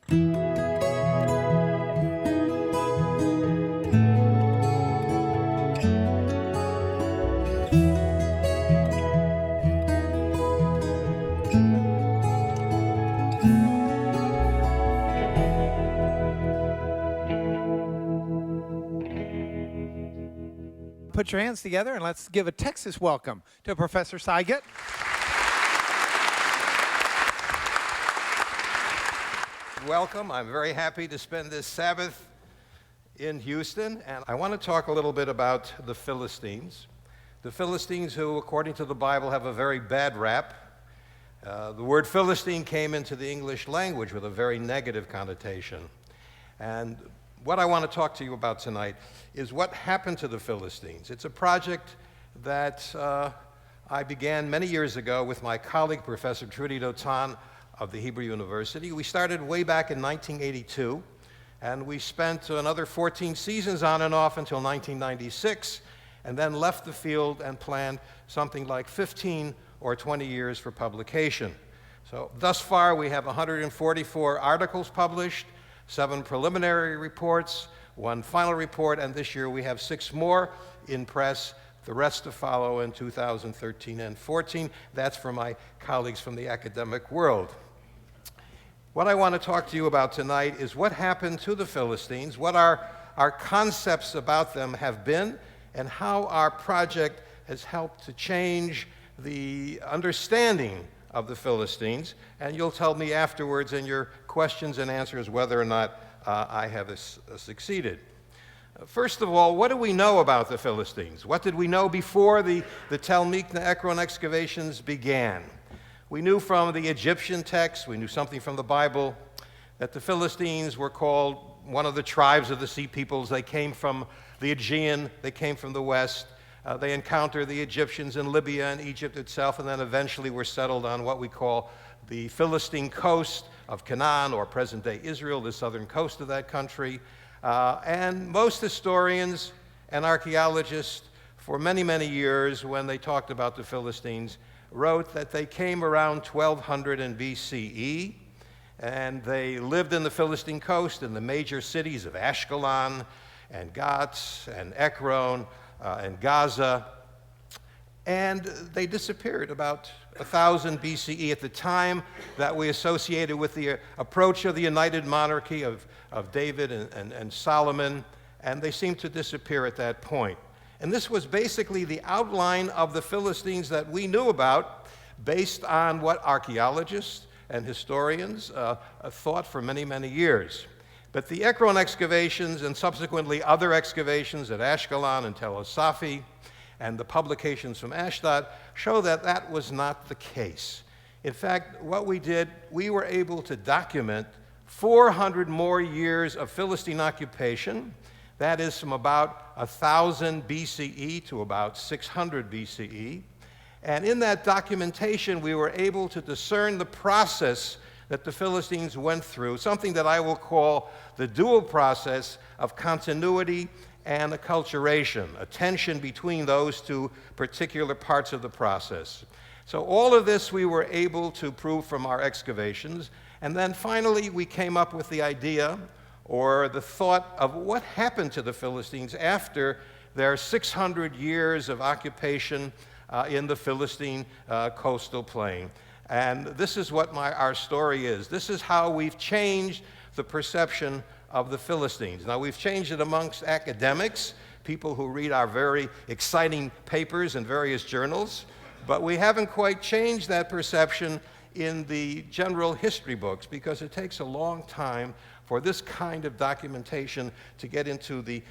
Put your hands together and let's give a Texas welcome to Professor Saiget. Welcome. I'm very happy to spend this Sabbath in Houston, and I want to talk a little bit about the Philistines. The Philistines, who, according to the Bible, have a very bad rap. The word Philistine came into the English language with a very negative connotation. And what I want to talk to you about tonight is what happened to the Philistines. It's a project that I began many years ago with my colleague, Professor Trudy Dotan of the Hebrew University. We started way back in 1982, and we spent another 14 seasons on and off until 1996, and then left the field and planned something like 15 or 20 years for publication. So thus far, we have 144 articles published, 7 preliminary reports, 1 final report, and this year we have 6 more in press, the rest to follow in 2013 and 14. That's for my colleagues from the academic world. What I want to talk to you about tonight is what happened to the Philistines, what our concepts about them have been, and how our project has helped to change the understanding of the Philistines, and you'll tell me afterwards in your questions and answers whether or not I have succeeded. First of all, what do we know about the Philistines? What did we know before the Talmikna Ekron excavations began? We knew from the Egyptian texts, we knew something from the Bible, that the Philistines were called one of the tribes of the sea peoples. They came from the Aegean, they came from the west. They encountered the Egyptians in Libya and Egypt itself, and then eventually were settled on what we call the Philistine coast of Canaan, or present-day Israel, the southern coast of that country. And most historians and archaeologists, for many, many years, when they talked about the Philistines, wrote that they came around 1200 in BCE, and they lived in the Philistine coast in the major cities of Ashkelon and Gath and Ekron, and Gaza, and they disappeared about 1000 BCE at the time that we associated with the approach of the united monarchy of David and Solomon, and they seemed to disappear at that point. And this was basically the outline of the Philistines that we knew about, based on what archaeologists and historians thought for many, many years. But the Ekron excavations and subsequently other excavations at Ashkelon and Tel Asafi and the publications from Ashdod show that that was not the case. In fact, what we did, we were able to document 400 more years of Philistine occupation. That is from about 1000 BCE to about 600 BCE. And in that documentation, we were able to discern the process that the Philistines went through, something that I will call the dual process of continuity and acculturation, a tension between those two particular parts of the process. So all of this we were able to prove from our excavations, and then finally we came up with the idea or the thought of what happened to the Philistines after their 600 years of occupation in the Philistine coastal plain. And this is what our story is. This is how we've changed the perception of the Philistines. Now, we've changed it amongst academics, people who read our very exciting papers in various journals, but we haven't quite changed that perception in the general history books, because it takes a long time for this kind of documentation to get into the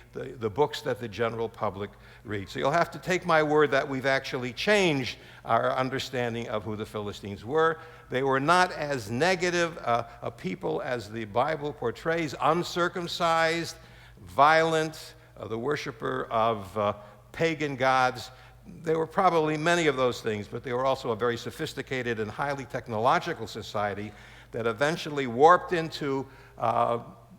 books that the general public reads. So you'll have to take my word that we've actually changed our understanding of who the Philistines were. They were not as negative a people as the Bible portrays, uncircumcised, violent, the worshiper of pagan gods. They were probably many of those things, but they were also a very sophisticated and highly technological society that eventually warped into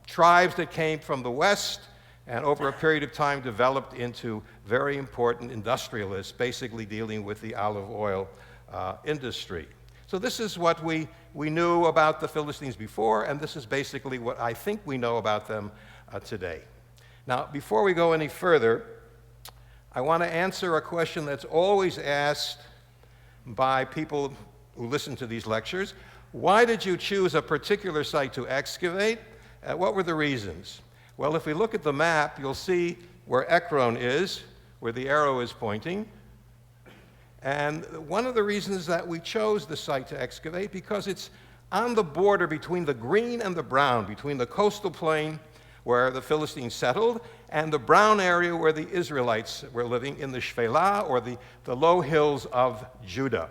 tribes that came from the West, and over a period of time developed into very important industrialists, basically dealing with the olive oil industry. So this is what we knew about the Philistines before, and this is basically what I think we know about them today. Now, before we go any further, I want to answer a question that's always asked by people who listen to these lectures. Why did you choose a particular site to excavate? What were the reasons? Well, if we look at the map, you'll see where Ekron is, where the arrow is pointing. And one of the reasons that we chose the site to excavate, because it's on the border between the green and the brown, between the coastal plain where the Philistines settled and the brown area where the Israelites were living in the Shephelah, or the low hills of Judah.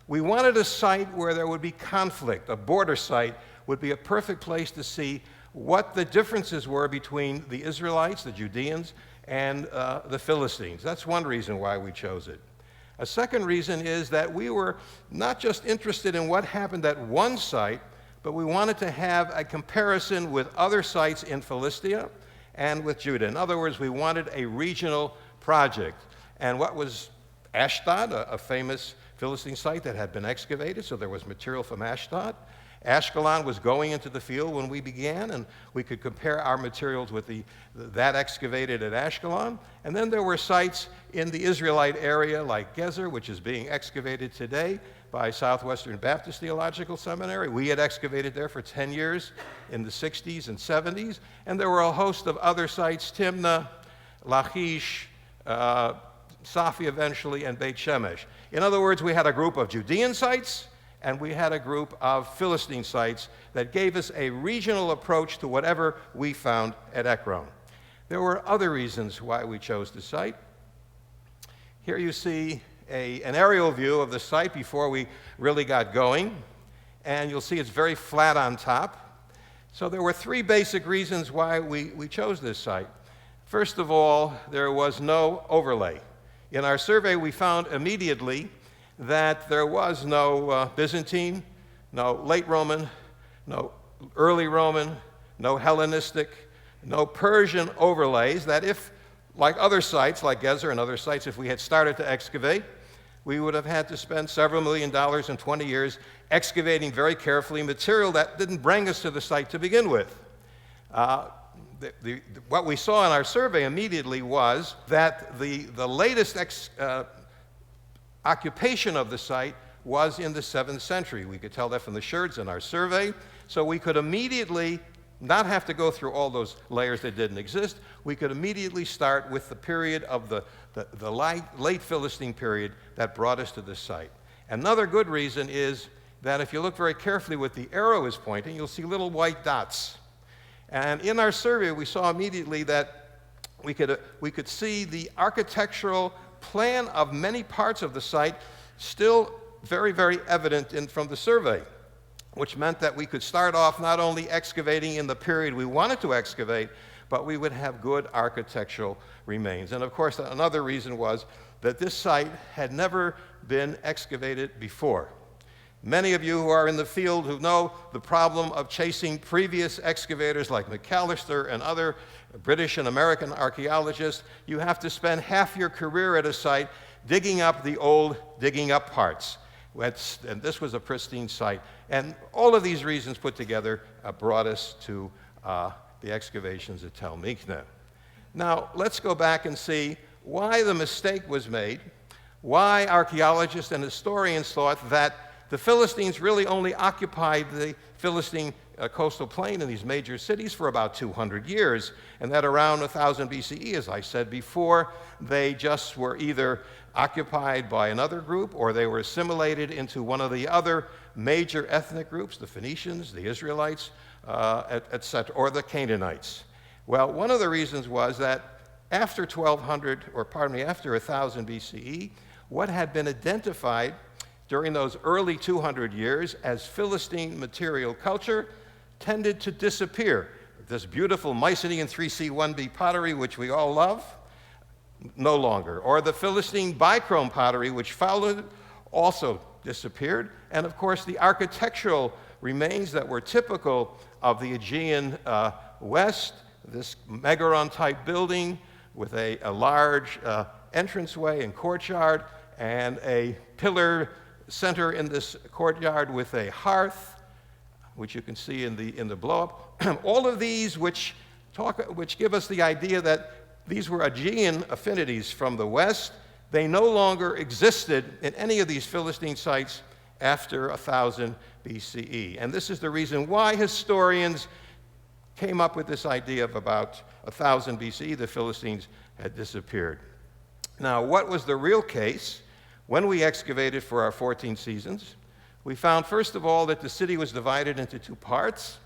We wanted a site where there would be conflict. A border site would be a perfect place to see what the differences were between the Israelites, the Judeans, and the Philistines. That's one reason why we chose it. A second reason is that we were not just interested in what happened at one site, but we wanted to have a comparison with other sites in Philistia and with Judah. In other words, we wanted a regional project. And what was Ashdod, a famous Philistine site that had been excavated, so there was material from Ashdod. Ashkelon was going into the field when we began, and we could compare our materials with that excavated at Ashkelon. And then there were sites in the Israelite area like Gezer, which is being excavated today by Southwestern Baptist Theological Seminary. We had excavated there for 10 years in the 60s and 70s. And there were a host of other sites, Timnah, Lachish, Safi eventually, and Beit Shemesh. In other words, we had a group of Judean sites, and we had a group of Philistine sites that gave us a regional approach to whatever we found at Ekron. There were other reasons why we chose the site. Here you see an aerial view of the site before we really got going, and you'll see it's very flat on top. So there were three basic reasons why we chose this site. First of all, there was no overlay. In our survey, we found immediately that there was no Byzantine, no late Roman, no early Roman, no Hellenistic, no Persian overlays, that if, like other sites, like Gezer and other sites, if we had started to excavate, we would have had to spend several $1 million in 20 years excavating very carefully material that didn't bring us to the site to begin with. What we saw in our survey immediately was that the latest occupation of the site was in the 7th century. We could tell that from the sherds in our survey. So we could immediately not have to go through all those layers that didn't exist. We could immediately start with the period of the late Philistine period that brought us to this site. Another good reason is that if you look very carefully what the arrow is pointing, you'll see little white dots. And in our survey, we saw immediately that we could see the architectural plan of many parts of the site still very, very evident from the survey, which meant that we could start off not only excavating in the period we wanted to excavate, but we would have good architectural remains. And of course, another reason was that this site had never been excavated before. Many of you who are in the field who know the problem of chasing previous excavators like McAllister and other British and American archaeologists, you have to spend half your career at a site digging up the old digging up parts. And this was a pristine site. And all of these reasons put together brought us to the excavations at Tel Mikne. Now, let's go back and see why the mistake was made, why archaeologists and historians thought that the Philistines really only occupied the Philistine coastal plain in these major cities for about 200 years, and that around 1000 BCE, as I said before, they just were either occupied by another group or they were assimilated into one of the other major ethnic groups, the Phoenicians, the Israelites, etc., or the Canaanites. Well, one of the reasons was that after 1000 BCE, what had been identified during those early 200 years as Philistine material culture tended to disappear. This beautiful Mycenaean 3C1b pottery, which we all love, no longer. Or the Philistine bichrome pottery, which followed, also disappeared. And of course, the architectural remains that were typical of the Aegean West, this megaron-type building with a large entranceway and courtyard and a pillar center in this courtyard with a hearth, which you can see in the blow-up. All of these which give us the idea that these were Aegean affinities from the west. They no longer existed in any of these Philistine sites after 1000 BCE. And this is the reason why historians came up with this idea of about 1000 BCE, the Philistines had disappeared. Now, what was the real case? When we excavated for our 14 seasons, we found, first of all, that the city was divided into two parts.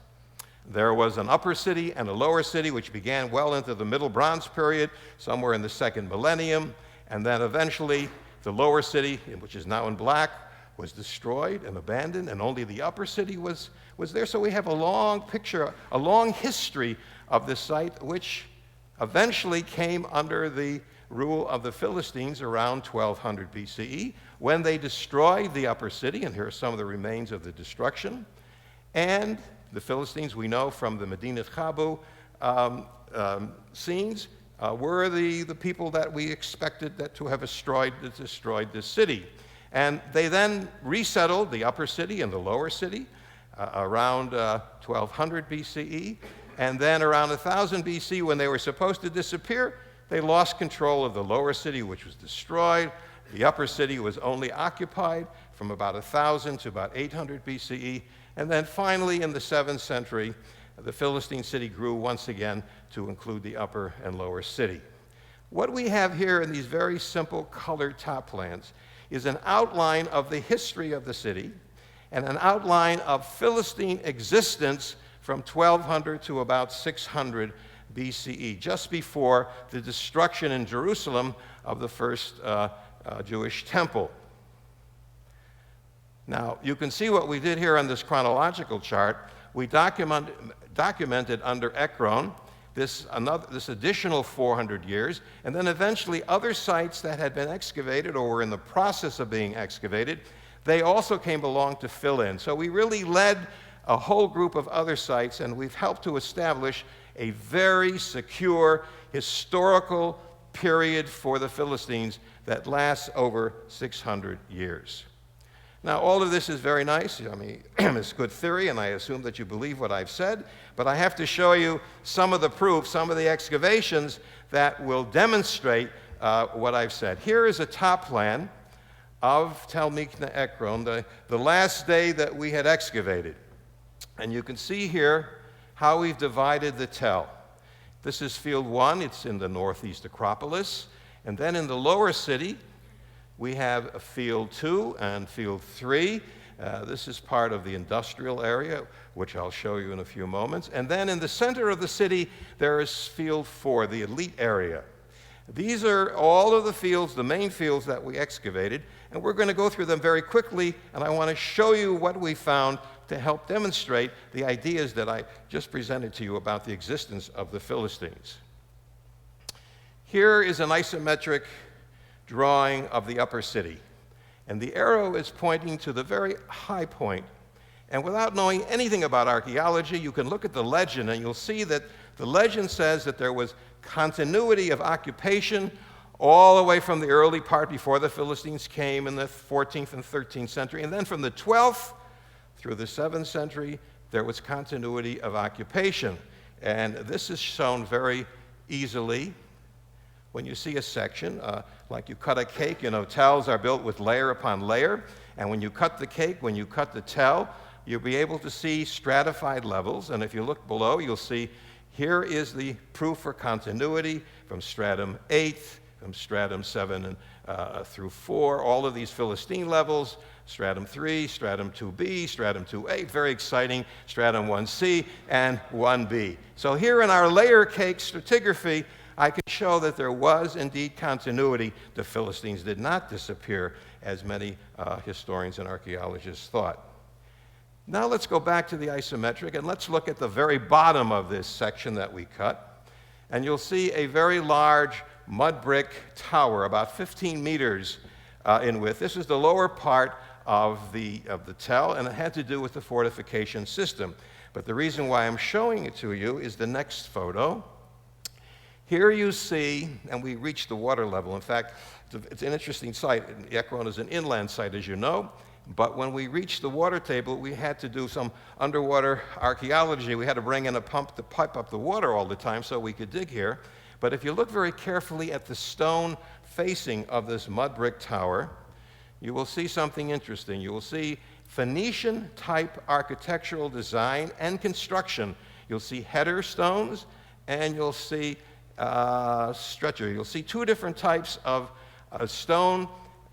There was an upper city and a lower city, which began well into the Middle Bronze period, somewhere in the second millennium. And then eventually, the lower city, which is now in black, was destroyed and abandoned, and only the upper city was there. So we have a long picture, a long history of this site, which eventually came under the rule of the Philistines around 1200 BCE, when they destroyed the upper city, and here are some of the remains of the destruction. And the Philistines, we know from the Medinat Habu scenes, were the people that we expected to have destroyed this city. And they then resettled the upper city and the lower city around 1200 BCE. And then around 1000 BC, when they were supposed to disappear, they lost control of the lower city, which was destroyed. The upper city was only occupied from about 1000 to about 800 BCE. And then finally, in the 7th century, the Philistine city grew once again to include the upper and lower city. What we have here in these very simple colored top plans is an outline of the history of the city and an outline of Philistine existence from 1200 to about 600 BCE, just before the destruction in Jerusalem of the first Jewish temple. Now, you can see what we did here on this chronological chart. We documented under Ekron this additional 400 years, and then eventually other sites that had been excavated or were in the process of being excavated, they also came along to fill in. So we really led a whole group of other sites, and we've helped to establish a very secure historical period for the Philistines that lasts over 600 years. Now, all of this is very nice. I mean, it's good theory, and I assume that you believe what I've said, but I have to show you some of the proof, some of the excavations that will demonstrate what I've said. Here is a top plan of Tel Mikna Ekron, the last day that we had excavated. And you can see here how we've divided the Tel. This is field 1. It's in the northeast Acropolis. And then in the lower city, we have field 2 and field 3. This is part of the industrial area, which I'll show you in a few moments. And then in the center of the city, there is field 4, the elite area. These are all of the fields, the main fields that we excavated, and we're going to go through them very quickly, and I want to show you what we found to help demonstrate the ideas that I just presented to you about the existence of the Philistines. Here is an isometric drawing of the upper city, and the arrow is pointing to the very high point. And without knowing anything about archaeology, you can look at the legend, and you'll see that the legend says that there was continuity of occupation all the way from the early part before the Philistines came in the 14th and 13th century. And then from the 12th through the 7th century, there was continuity of occupation. And this is shown very easily when you see a section, like you cut a cake. You know, tels are built with layer upon layer. And when you cut the cake, when you cut the tel, you'll be able to see stratified levels. And if you look below, you'll see here is the proof for continuity from stratum 8, from stratum 7 through 4, all of these Philistine levels, stratum 3, stratum 2b, stratum 2a, very exciting, stratum 1c, and 1b. So here in our layer cake stratigraphy, I can show that there was indeed continuity. The Philistines did not disappear, as many historians and archaeologists thought. Now let's go back to the isometric, and let's look at the very bottom of this section that we cut. And you'll see a very large mud brick tower, about 15 meters in width. This is the lower part of the tel, and it had to do with the fortification system. But the reason why I'm showing it to you is the next photo. Here you see, and we reached the water level. In fact, it's an interesting site. Ekron is an inland site, as you know. But when we reached the water table, we had to do some underwater archaeology. We had to bring in a pump to pipe up the water all the time so we could dig here. But if you look very carefully at the stone facing of this mud brick tower, you will see something interesting. You will see Phoenician-type architectural design and construction. You'll see header stones, and you'll see stretcher. You'll see two different types of stone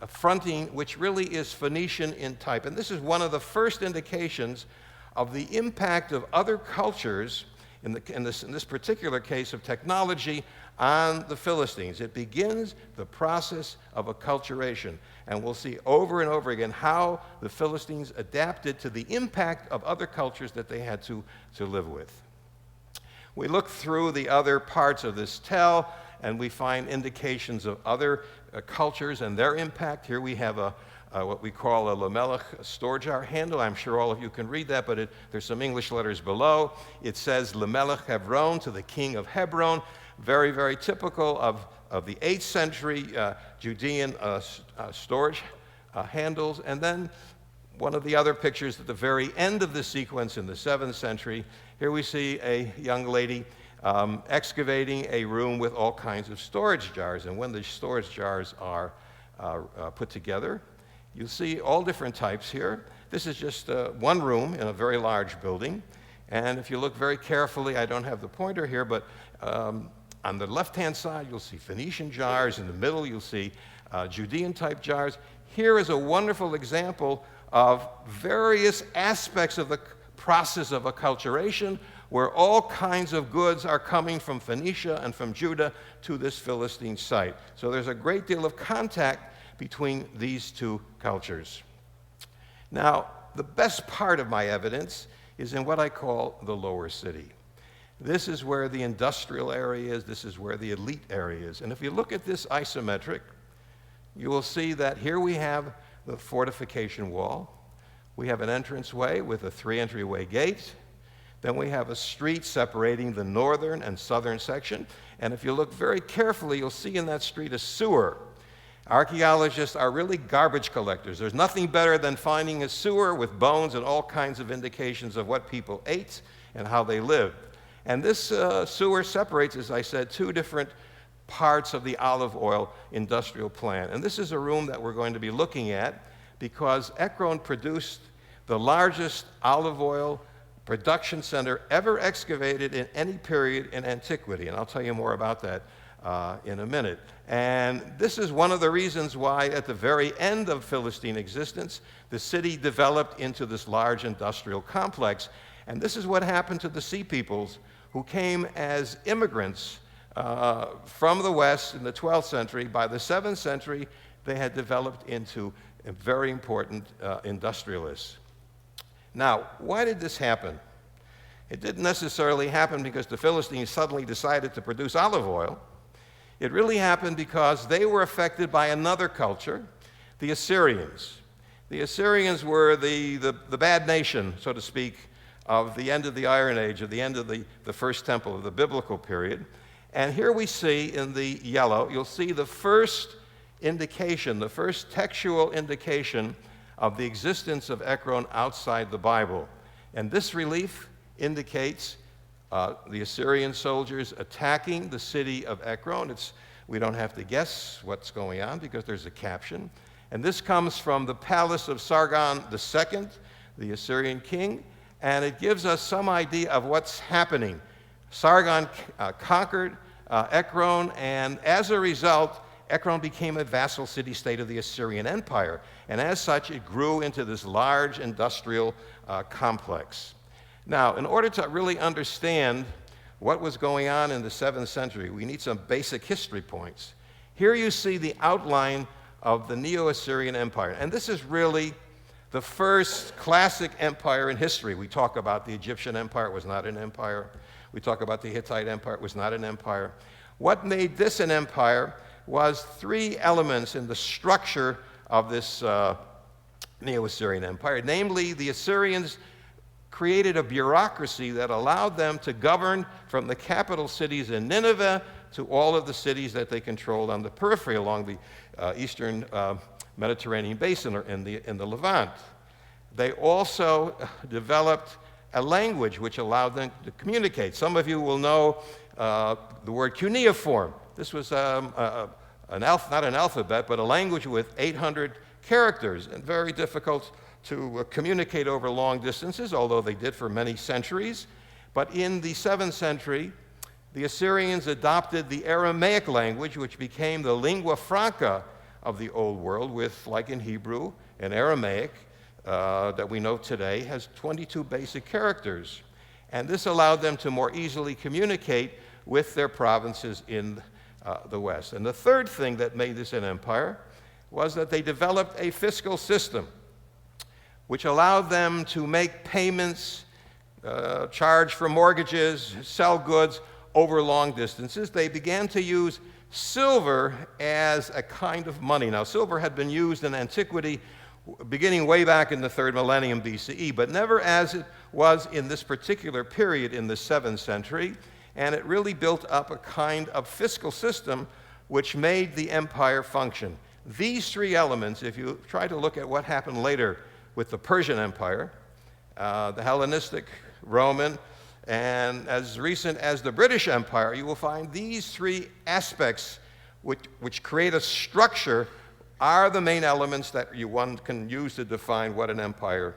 fronting, which really is Phoenician in type. And this is one of the first indications of the impact of other cultures, in this particular case of technology, on the Philistines. It begins the process of acculturation. And we'll see over and over again how the Philistines adapted to the impact of other cultures that they had to live with. We look through the other parts of this tell, and we find indications of other cultures and their impact. Here we have what we call a Lamelech store jar handle. I'm sure all of you can read that, but there's some English letters below. It says Lamelech Hebron, to the king of Hebron. Very, very typical of the 8th century Judean storage handles. And then one of the other pictures at the very end of the sequence in the 7th century, here we see a young lady excavating a room with all kinds of storage jars. And when the storage jars are put together, you'll see all different types here. This is just one room in a very large building. And if you look very carefully, I don't have the pointer here, but on the left-hand side, you'll see Phoenician jars. In the middle, you'll see Judean-type jars. Here is a wonderful example of various aspects of the process of acculturation, where all kinds of goods are coming from Phoenicia and from Judah to this Philistine site. So there's a great deal of contact between these two cultures. Now, the best part of my evidence is in what I call the lower city. This is where the industrial area is. This is where the elite area is. And if you look at this isometric, you will see that here we have the fortification wall. We have an entranceway with a 3-entryway gate. Then we have a street separating the northern and southern section. And if you look very carefully, you'll see in that street a sewer. Archaeologists are really garbage collectors. There's nothing better than finding a sewer with bones and all kinds of indications of what people ate and how they lived. And this sewer separates, as I said, two different parts of the olive oil industrial plant. And this is a room that we're going to be looking at because Ekron produced the largest olive oil production center ever excavated in any period in antiquity. And I'll tell you more about that in a minute. And this is one of the reasons why at the very end of Philistine existence, the city developed into this large industrial complex. And this is what happened to the Sea Peoples who came as immigrants from the West in the 12th century. By the 7th century, they had developed into very important industrialists. Now, why did this happen? It didn't necessarily happen because the Philistines suddenly decided to produce olive oil. It really happened because they were affected by another culture, the Assyrians. The Assyrians were the bad nation, so to speak, of the end of the Iron Age, of the end of the First Temple, of the biblical period. And here we see in the yellow, you'll see the first indication, the first textual indication of the existence of Ekron outside the Bible. And this relief indicates the Assyrian soldiers attacking the city of Ekron. We don't have to guess what's going on because there's a caption. And this comes from the palace of Sargon II, the Assyrian king, and it gives us some idea of what's happening. Sargon conquered Ekron, and as a result, Ekron became a vassal city-state of the Assyrian Empire. And as such, it grew into this large industrial complex. Now, in order to really understand what was going on in the 7th century, we need some basic history points. Here you see the outline of the NEO-ASSYRIAN Empire. And this is really the first classic empire in history. We talk about the Egyptian Empire, it was not an empire. We talk about the Hittite Empire, it was not an empire. What made this an empire was three elements in the structure of this NEO-ASSYRIAN Empire. Namely, the Assyrians created a bureaucracy that allowed them to govern from the capital cities in Nineveh to all of the cities that they controlled on the periphery along the eastern Mediterranean basin or in the Levant. They also developed a language which allowed them to communicate. Some of you will know the word cuneiform. This was not an alphabet, but a language with 800 characters, and very difficult to communicate over long distances, although they did for many centuries. But in the 7th century, the Assyrians adopted the Aramaic language, which became the lingua franca of the Old World, with, like in Hebrew, and Aramaic that we know today has 22 basic characters. And this allowed them to more easily communicate with their provinces in the West. And the third thing that made this an empire was that they developed a fiscal system which allowed them to make payments, charge for mortgages, sell goods over long distances. They began to use silver as a kind of money. Now, silver had been used in antiquity beginning way back in the 3rd millennium BCE, but never as it was in this particular period in the 7th century. And it really built up a kind of fiscal system which made the empire function. These three elements, if you try to look at what happened later with the Persian Empire, the Hellenistic, Roman, and as recent as the British Empire, you will find these three aspects which create a structure are the main elements that one can use to define what an empire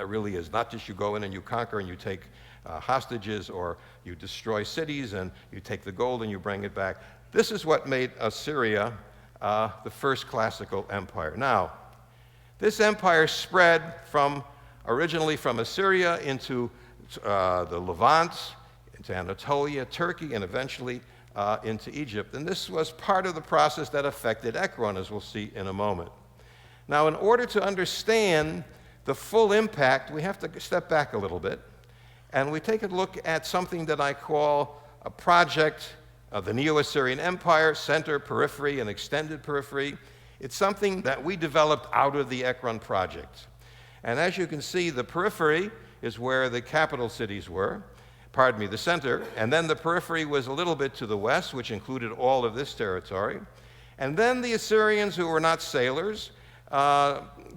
really is. Not just you go in and you conquer and you take hostages, or you destroy cities and you take the gold and you bring it back. This is what made Assyria the first classical empire. Now, this empire spread originally from Assyria into the Levant, into Anatolia, Turkey, and eventually into Egypt. And this was part of the process that affected Ekron, as we'll see in a moment. Now, in order to understand the full impact, we have to step back a little bit, and we take a look at something that I call a project of the NEO-ASSYRIAN EMPIRE, center, periphery, and extended periphery. It's something that we developed out of the Ekron project. And as you can see, the periphery is where the capital cities were, the center, and then the periphery was a little bit to the west, which included all of this territory. And then the Assyrians, who were not sailors,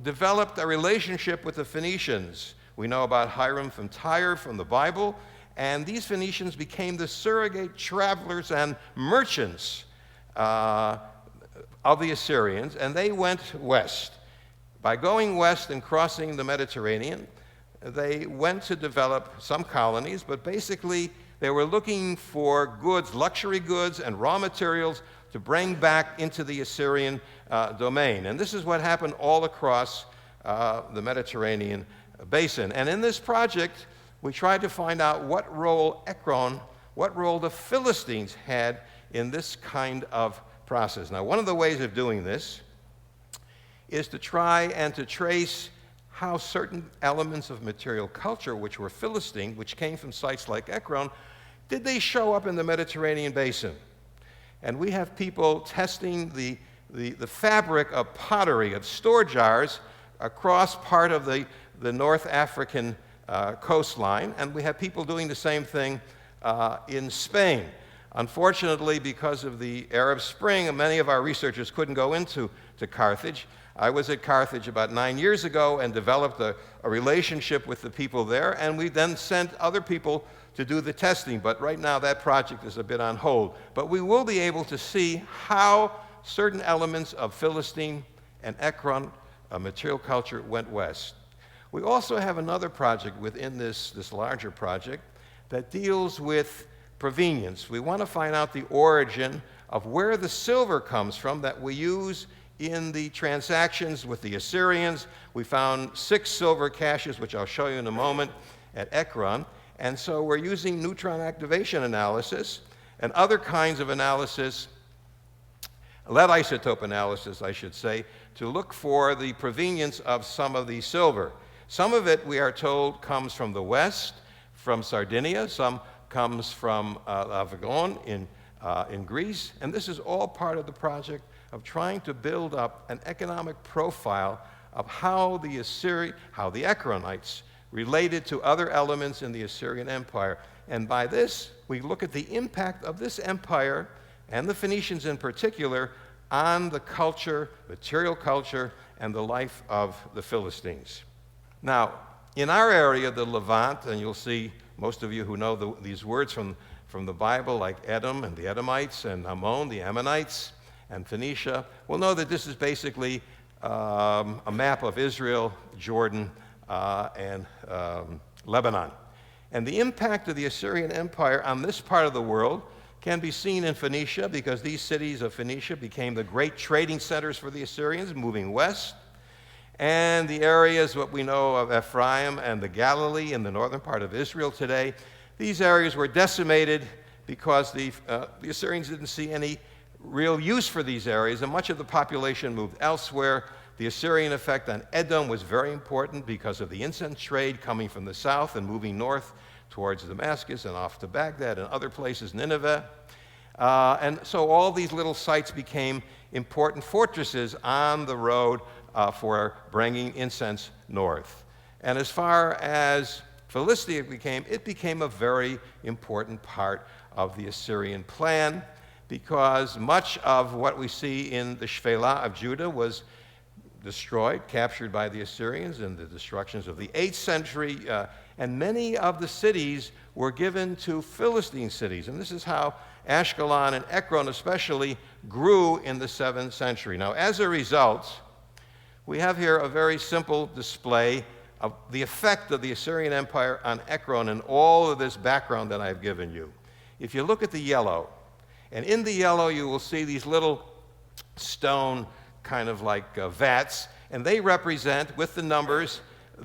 developed a relationship with the Phoenicians. We know about Hiram from Tyre from the Bible, and these Phoenicians became the surrogate travelers and merchants of the Assyrians, and they went west. By going west and crossing the Mediterranean, they went to develop some colonies, but basically they were looking for goods, luxury goods and raw materials to bring back into the Assyrian domain. And this is what happened all across the Mediterranean basin. And in this project, we tried to find out what role Ekron, what role the Philistines had in this kind of process. Now, one of the ways of doing this is to try and to trace how certain elements of material culture, which were Philistine, which came from sites like Ekron, did they show up in the Mediterranean basin? And we have people testing the fabric of pottery, of store jars, across part of the North African coastline, and we have people doing the same thing in Spain. Unfortunately, because of the Arab Spring, many of our researchers couldn't go into Carthage. I was at Carthage about 9 years ago and developed a relationship with the people there, and we then sent other people to do the testing. But right now, that project is a bit on hold. But we will be able to see how certain elements of Philistine and Ekron material culture went west. We also have another project within this larger project that deals with provenience. We want to find out the origin of where the silver comes from that we use in the transactions with the Assyrians. We found 6 silver caches, which I'll show you in a moment, at Ekron. And so we're using neutron activation analysis and other kinds of analysis, lead isotope analysis, I should say, to look for the provenience of some of the silver. Some of it, we are told, comes from the west, from Sardinia. Some comes from Avignon in Greece. And this is all part of the project of trying to build up an economic profile of how the Ekronites related to other elements in the Assyrian Empire. And by this, we look at the impact of this empire, and the Phoenicians in particular, on the culture, material culture, and the life of the Philistines. Now, in our area, the Levant, and you'll see most of you who know these words from the Bible, like Edom and the Edomites, and Ammon, the Ammonites, and Phoenicia, will know that this is basically a map of Israel, Jordan, and Lebanon. And the impact of the Assyrian Empire on this part of the world can be seen in Phoenicia, because these cities of Phoenicia became the great trading centers for the Assyrians moving west. And the areas, what we know of Ephraim and the Galilee in the northern part of Israel today, these areas were decimated because the Assyrians didn't see any real use for these areas, and much of the population moved elsewhere. The Assyrian effect on Edom was very important because of the incense trade coming from the south and moving north towards Damascus and off to Baghdad and other places, Nineveh. And so all these little sites became important fortresses on the road for bringing incense north. And as far as Philistia it became a very important part of the Assyrian plan, because much of what we see in the Shephelah of Judah was destroyed, captured by the Assyrians in the destructions of the 8th century, and many of the cities were given to Philistine cities. And this is how Ashkelon and Ekron especially grew in the 7th century. Now, as a result, we have here a very simple display of the effect of the Assyrian Empire on Ekron and all of this background that I've given you. If you look at the yellow, and in the yellow you will see these little stone kind of like vats, and they represent, with the numbers,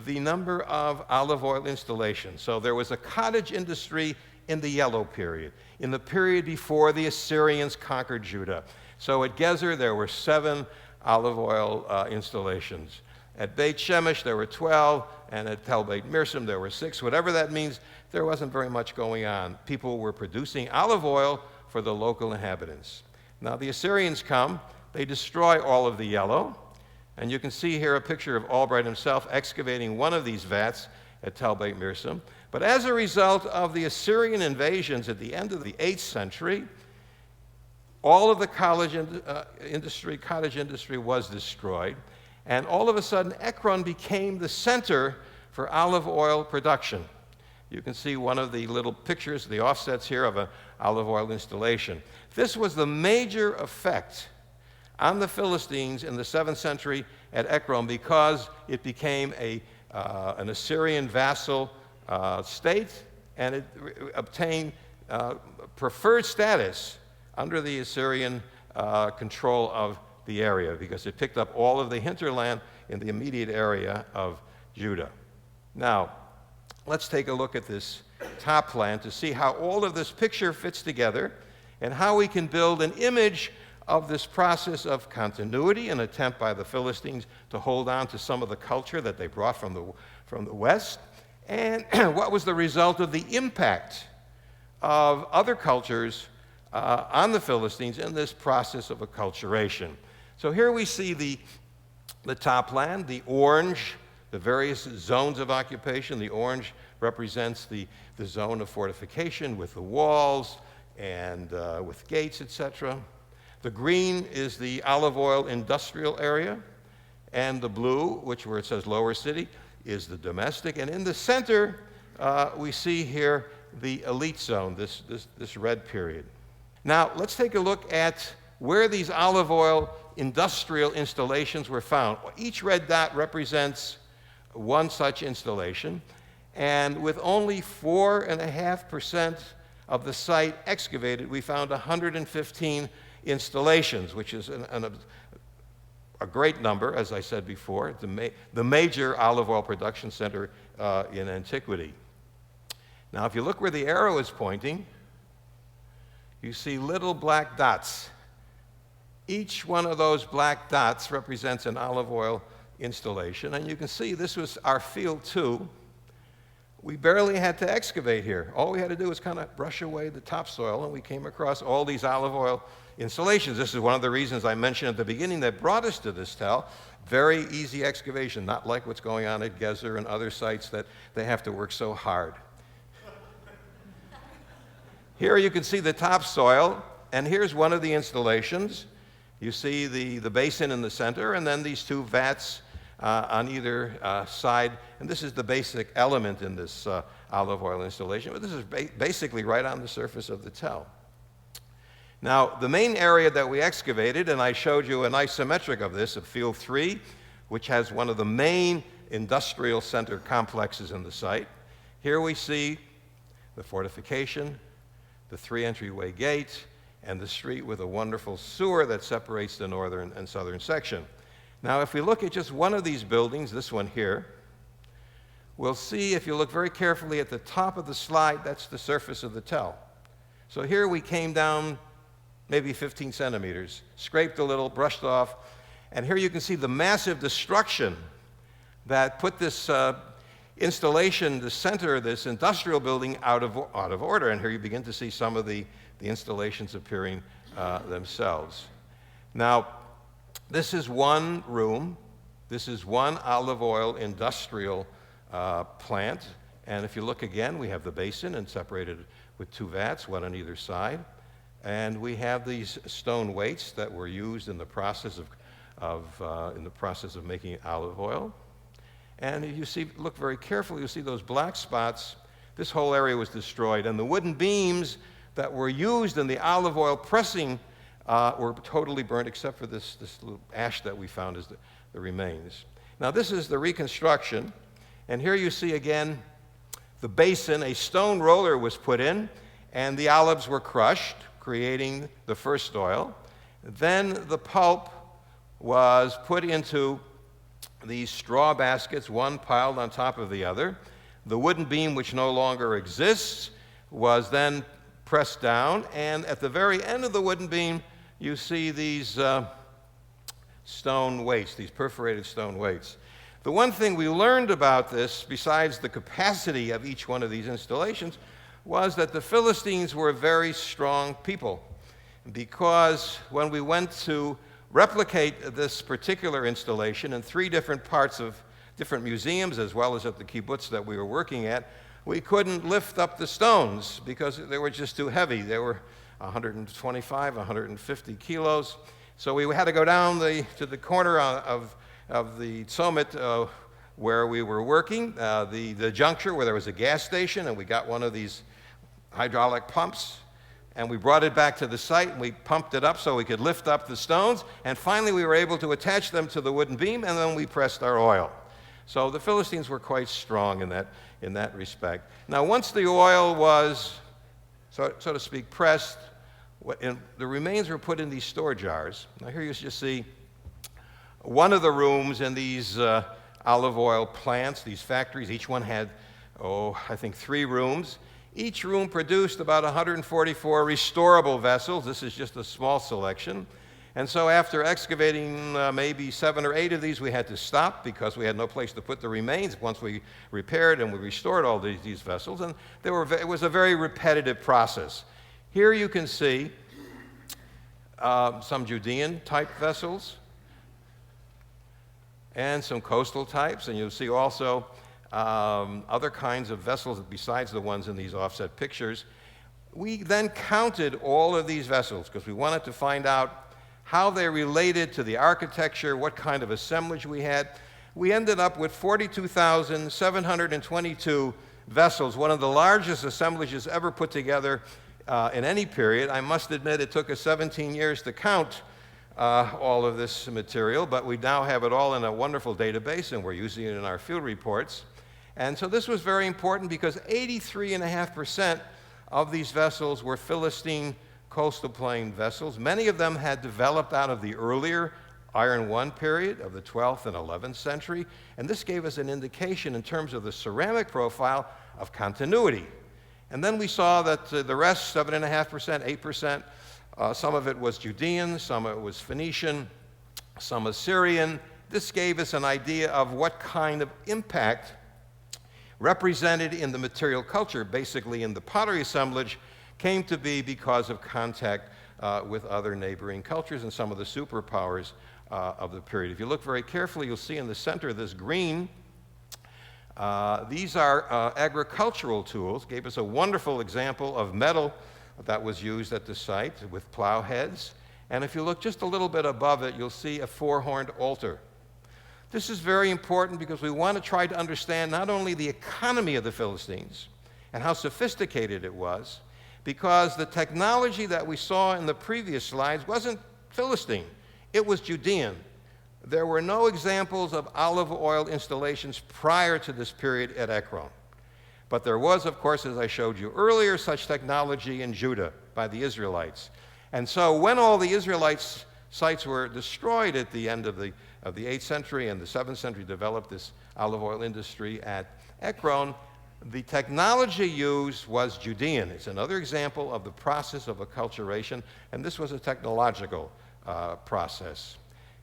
the number of olive oil installations. So there was a cottage industry in the yellow period, in the period before the Assyrians conquered Judah. So at Gezer there were 7 olive oil installations. At Beit Shemesh there were 12, and at Tel Beit Mirsim there were 6. Whatever that means, there wasn't very much going on. People were producing olive oil for the local inhabitants. Now the Assyrians come, they destroy all of the yellow, and you can see here a picture of Albright himself excavating one of these vats at Tel Beit Mirsim. But as a result of the Assyrian invasions at the end of the 8th century, all of the cottage industry was destroyed, and all of a sudden Ekron became the center for olive oil production. You can see one of the little pictures, the offsets here of an olive oil installation. This was the major effect on the Philistines in the 7th century at Ekron, because it became an Assyrian vassal state, and it obtained preferred status under the Assyrian control of the area, because it picked up all of the hinterland in the immediate area of Judah. Now, let's take a look at this top plan to see how all of this picture fits together and how we can build an image of this process of continuity, an attempt by the Philistines to hold on to some of the culture that they brought from the West, and what was the result of the impact of other cultures on the Philistines in this process of acculturation. So here we see the top land, the orange, the various zones of occupation. The orange represents the zone of fortification with the walls and with gates, etc. The green is the olive oil industrial area, and the blue, where it says lower city, is the domestic. And in the center, we see here the elite zone, this red period. Now, let's take a look at where these olive oil industrial installations were found. Each red dot represents one such installation, and with only 4.5% of the site excavated, we found 115 installations, which is a great number, as I said before, the major olive oil production center in antiquity. Now, if you look where the arrow is pointing, you see little black dots. Each one of those black dots represents an olive oil installation, and you can see this was our field 2. We barely had to excavate here. All we had to do was kind of brush away the topsoil, and we came across all these olive oil installations. This is one of the reasons I mentioned at the beginning that brought us to this tell. Very easy excavation, not like what's going on at Gezer and other sites that they have to work so hard. Here you can see the topsoil, and here's one of the installations. You see the basin in the center, and then these 2 vats on either side. And this is the basic element in this olive oil installation. But this is basically right on the surface of the tell. Now, the main area that we excavated, and I showed you an isometric of this, of Field 3, which has one of the main industrial center complexes in the site. Here we see the fortification, the 3 entryway gates, and the street with a wonderful sewer that separates the northern and southern section. Now, if we look at just one of these buildings, this one here, we'll see, if you look very carefully at the top of the slide, that's the surface of the tell. So here we came down maybe 15 centimeters, scraped a little, brushed off, and here you can see the massive destruction that put this installation, the center of this industrial building, out of order. And here you begin to see some of the installations appearing themselves. Now, this is one room. This is one olive oil industrial plant. And if you look again, we have the basin and separated with 2 vats, one on either side. And we have these stone weights that were used in the process of making olive oil. And if you see, look very carefully, you'll see those black spots. This whole area was destroyed, and the wooden beams that were used in the olive oil pressing were totally burnt, except for this little ash that we found as the remains. Now, this is the reconstruction, and here you see again the basin. A stone roller was put in, and the olives were crushed, creating the first oil. Then the pulp was put into these straw baskets, one piled on top of the other. The wooden beam, which no longer exists, was then pressed down, and at the very end of the wooden beam, you see these stone weights, these perforated stone weights. The one thing we learned about this, besides the capacity of each one of these installations, was that the Philistines were very strong people, because when we went to replicate this particular installation in 3 different parts of different museums, as well as at the kibbutz that we were working at, we couldn't lift up the stones because they were just too heavy. They were 125, 150 kilos. So we had to go down to the corner of the summit where we were working, the juncture where there was a gas station, and we got one of these hydraulic pumps, and we brought it back to the site, and we pumped it up so we could lift up the stones, and finally we were able to attach them to the wooden beam, and then we pressed our oil. So the Philistines were quite strong in that respect. Now, once the oil was, so to speak, pressed, the remains were put in these store jars. Now here you just see one of the rooms in these olive oil plants, these factories. Each one had, I think 3 rooms. Each room produced about 144 restorable vessels. This is just a small selection. And so after excavating maybe 7 or 8 of these, we had to stop because we had no place to put the remains once we repaired and we restored all these vessels. And it was a very repetitive process. Here you can see some Judean-type vessels and some coastal types. And you'll see also other kinds of vessels besides the ones in these offset pictures. We then counted all of these vessels because we wanted to find out how they related to the architecture, what kind of assemblage we had. We ended up with 42,722 vessels, one of the largest assemblages ever put together in any period. I must admit it took us 17 years to count all of this material, but we now have it all in a wonderful database, and we're using it in our field reports. And so this was very important because 83.5% of these vessels were Philistine coastal plain vessels. Many of them had developed out of the earlier Iron I period of the 12th and 11th century, and this gave us an indication in terms of the ceramic profile of continuity. And then we saw that the rest, 7.5%, 8%, some of it was Judean, some of it was Phoenician, some Assyrian. This gave us an idea of what kind of impact represented in the material culture, basically in the pottery assemblage, came to be because of contact with other neighboring cultures and some of the superpowers of the period. If you look very carefully, you'll see in the center this green. These are agricultural tools. Gave us a wonderful example of metal that was used at the site with plow heads. And if you look just a little bit above it, you'll see a 4-horned altar. This is very important because we want to try to understand not only the economy of the Philistines and how sophisticated it was, because the technology that we saw in the previous slides wasn't Philistine, it was Judean. There were no examples of olive oil installations prior to this period at Ekron. But there was, of course, as I showed you earlier, such technology in Judah by the Israelites. And so when all the Israelites' sites were destroyed at the end of the 8th century and the 7th century developed this olive oil industry at Ekron, the technology used was Judean. It's another example of the process of acculturation, and this was a technological process.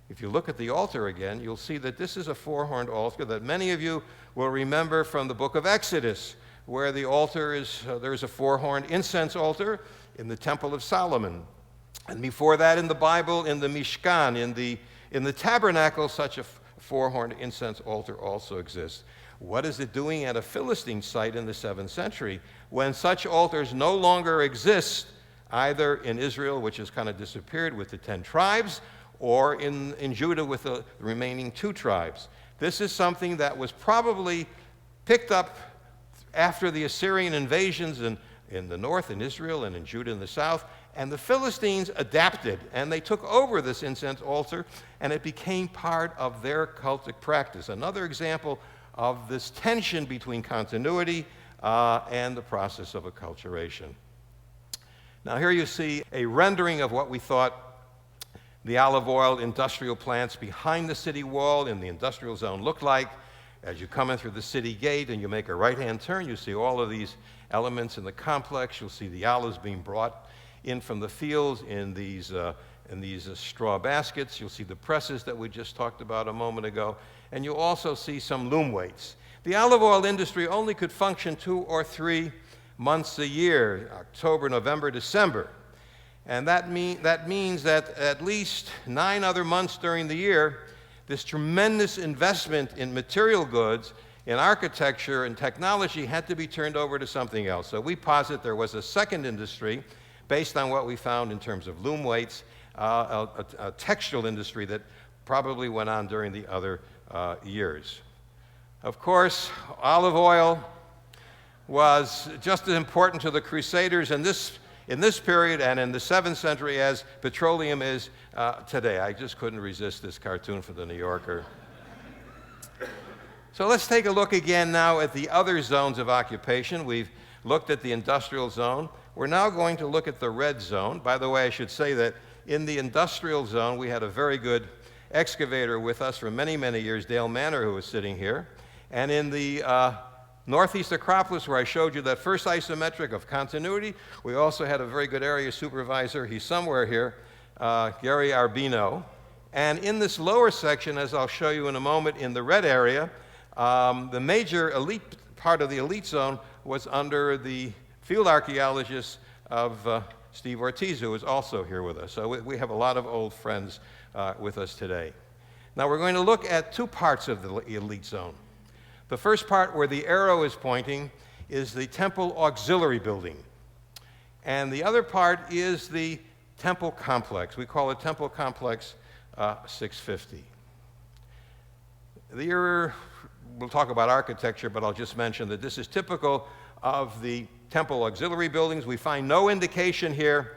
If you look at the altar again, you'll see that this is a four-horned altar that many of you will remember from the book of Exodus, where the altar is, there's a four-horned incense altar in the Temple of Solomon. And before that in the Bible, in the Mishkan, in the tabernacle, such a four-horned incense altar also exists. What is it doing at a Philistine site in the 7th century when such altars no longer exist either in Israel, which has kind of disappeared with the 10 tribes, or in Judah with the remaining 2 tribes? This is something that was probably picked up after the Assyrian invasions in the north, in Israel, and in Judah in the south. And the Philistines adapted, and they took over this incense altar, and it became part of their cultic practice. Another example of this tension between continuity and the process of acculturation. Now here you see a rendering of what we thought the olive oil industrial plants behind the city wall in the industrial zone looked like. As you come in through the city gate and you make a right-hand turn, you see all of these elements in the complex. You'll see the olives being brought in from the fields in these straw baskets. You'll see the presses that we just talked about a moment ago. And you'll also see some loom weights. The olive oil industry only could function 2 or 3 months a year, October, November, December. And that means that at least 9 other months during the year, this tremendous investment in material goods, in architecture and technology had to be turned over to something else. So we posit there was a second industry based on what we found in terms of loom weights, a textile industry that probably went on during the other years. Of course, olive oil was just as important to the Crusaders in this period and in the 7th century as petroleum is today. I just couldn't resist this cartoon for the New Yorker. So let's take a look again now at the other zones of occupation. We've looked at the industrial zone. We're now going to look at the red zone. By the way, I should say that in the industrial zone, we had a very good excavator with us for many, many years, Dale Manor, who was sitting here. And in the Northeast Acropolis, where I showed you that first isometric of continuity, we also had a very good area supervisor. He's somewhere here, Gary Arbino. And in this lower section, as I'll show you in a moment, in the red area, the major elite part of the elite zone was under the field archaeologist of Steve Ortiz, who is also here with us. So we have a lot of old friends with us today. Now we're going to look at 2 parts of the elite zone. The first part, where the arrow is pointing, is the temple auxiliary building. And the other part is the temple complex. We call it Temple Complex 650. We'll talk about architecture, but I'll just mention that this is typical of the temple auxiliary buildings. We find no indication here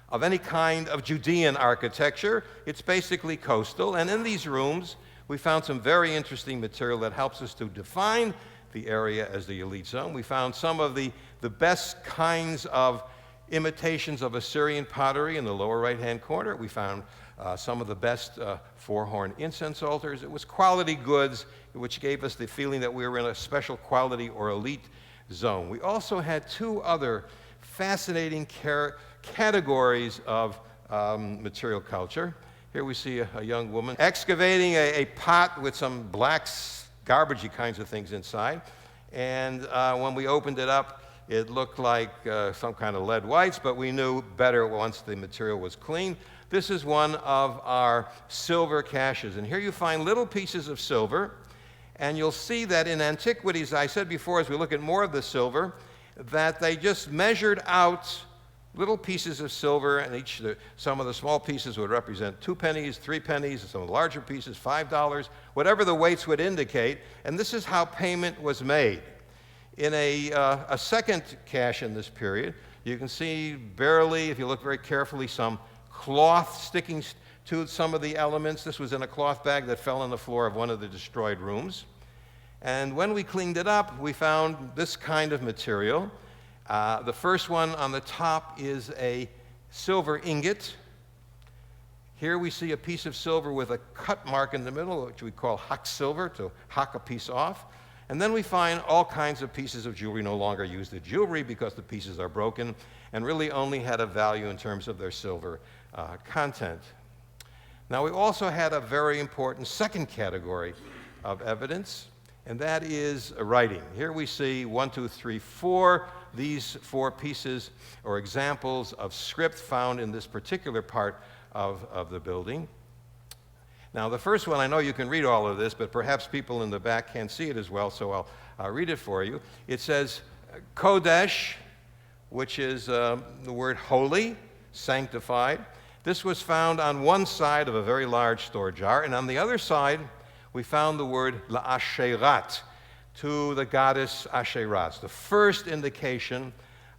of any kind of Judean architecture. It's basically coastal. And in these rooms, we found some very interesting material that helps us to define the area as the elite zone. We found some of the best kinds of imitations of Assyrian pottery in the lower right-hand corner. We found some of the best 4-horn incense altars. It was quality goods, which gave us the feeling that we were in a special quality or elite zone. We also had 2 other fascinating categories of material culture. Here we see a young woman excavating a pot with some black garbagey kinds of things inside. And when we opened it up, it looked like some kind of lead whites, but we knew better once the material was clean. This is one of our silver caches. And here you find little pieces of silver. And you'll see that in antiquities, I said before, as we look at more of the silver, that they just measured out little pieces of silver, and some of the small pieces would represent 2 pennies, 3 pennies, and some of the larger pieces, $5, whatever the weights would indicate. And this is how payment was made. In a second cache in this period, you can see barely, if you look very carefully, some cloth sticking to some of the elements. This was in a cloth bag that fell on the floor of one of the destroyed rooms. And when we cleaned it up, we found this kind of material. The first one on the top is a silver ingot. Here we see a piece of silver with a cut mark in the middle, which we call hack silver, to hack a piece off. And then we find all kinds of pieces of jewelry no longer used as jewelry because the pieces are broken and really only had a value in terms of their silver content. Now, we also had a very important second category of evidence, and that is writing. Here we see 1, 2, 3, 4. These 4 pieces or examples of script found in this particular part of the building. Now, the first one, I know you can read all of this, but perhaps people in the back can't see it as well, so I'll read it for you. It says Kodesh, which is the word holy, sanctified. This was found on one side of a very large store jar, and on the other side, we found the word La'asherat, to the goddess Asherah. It's the first indication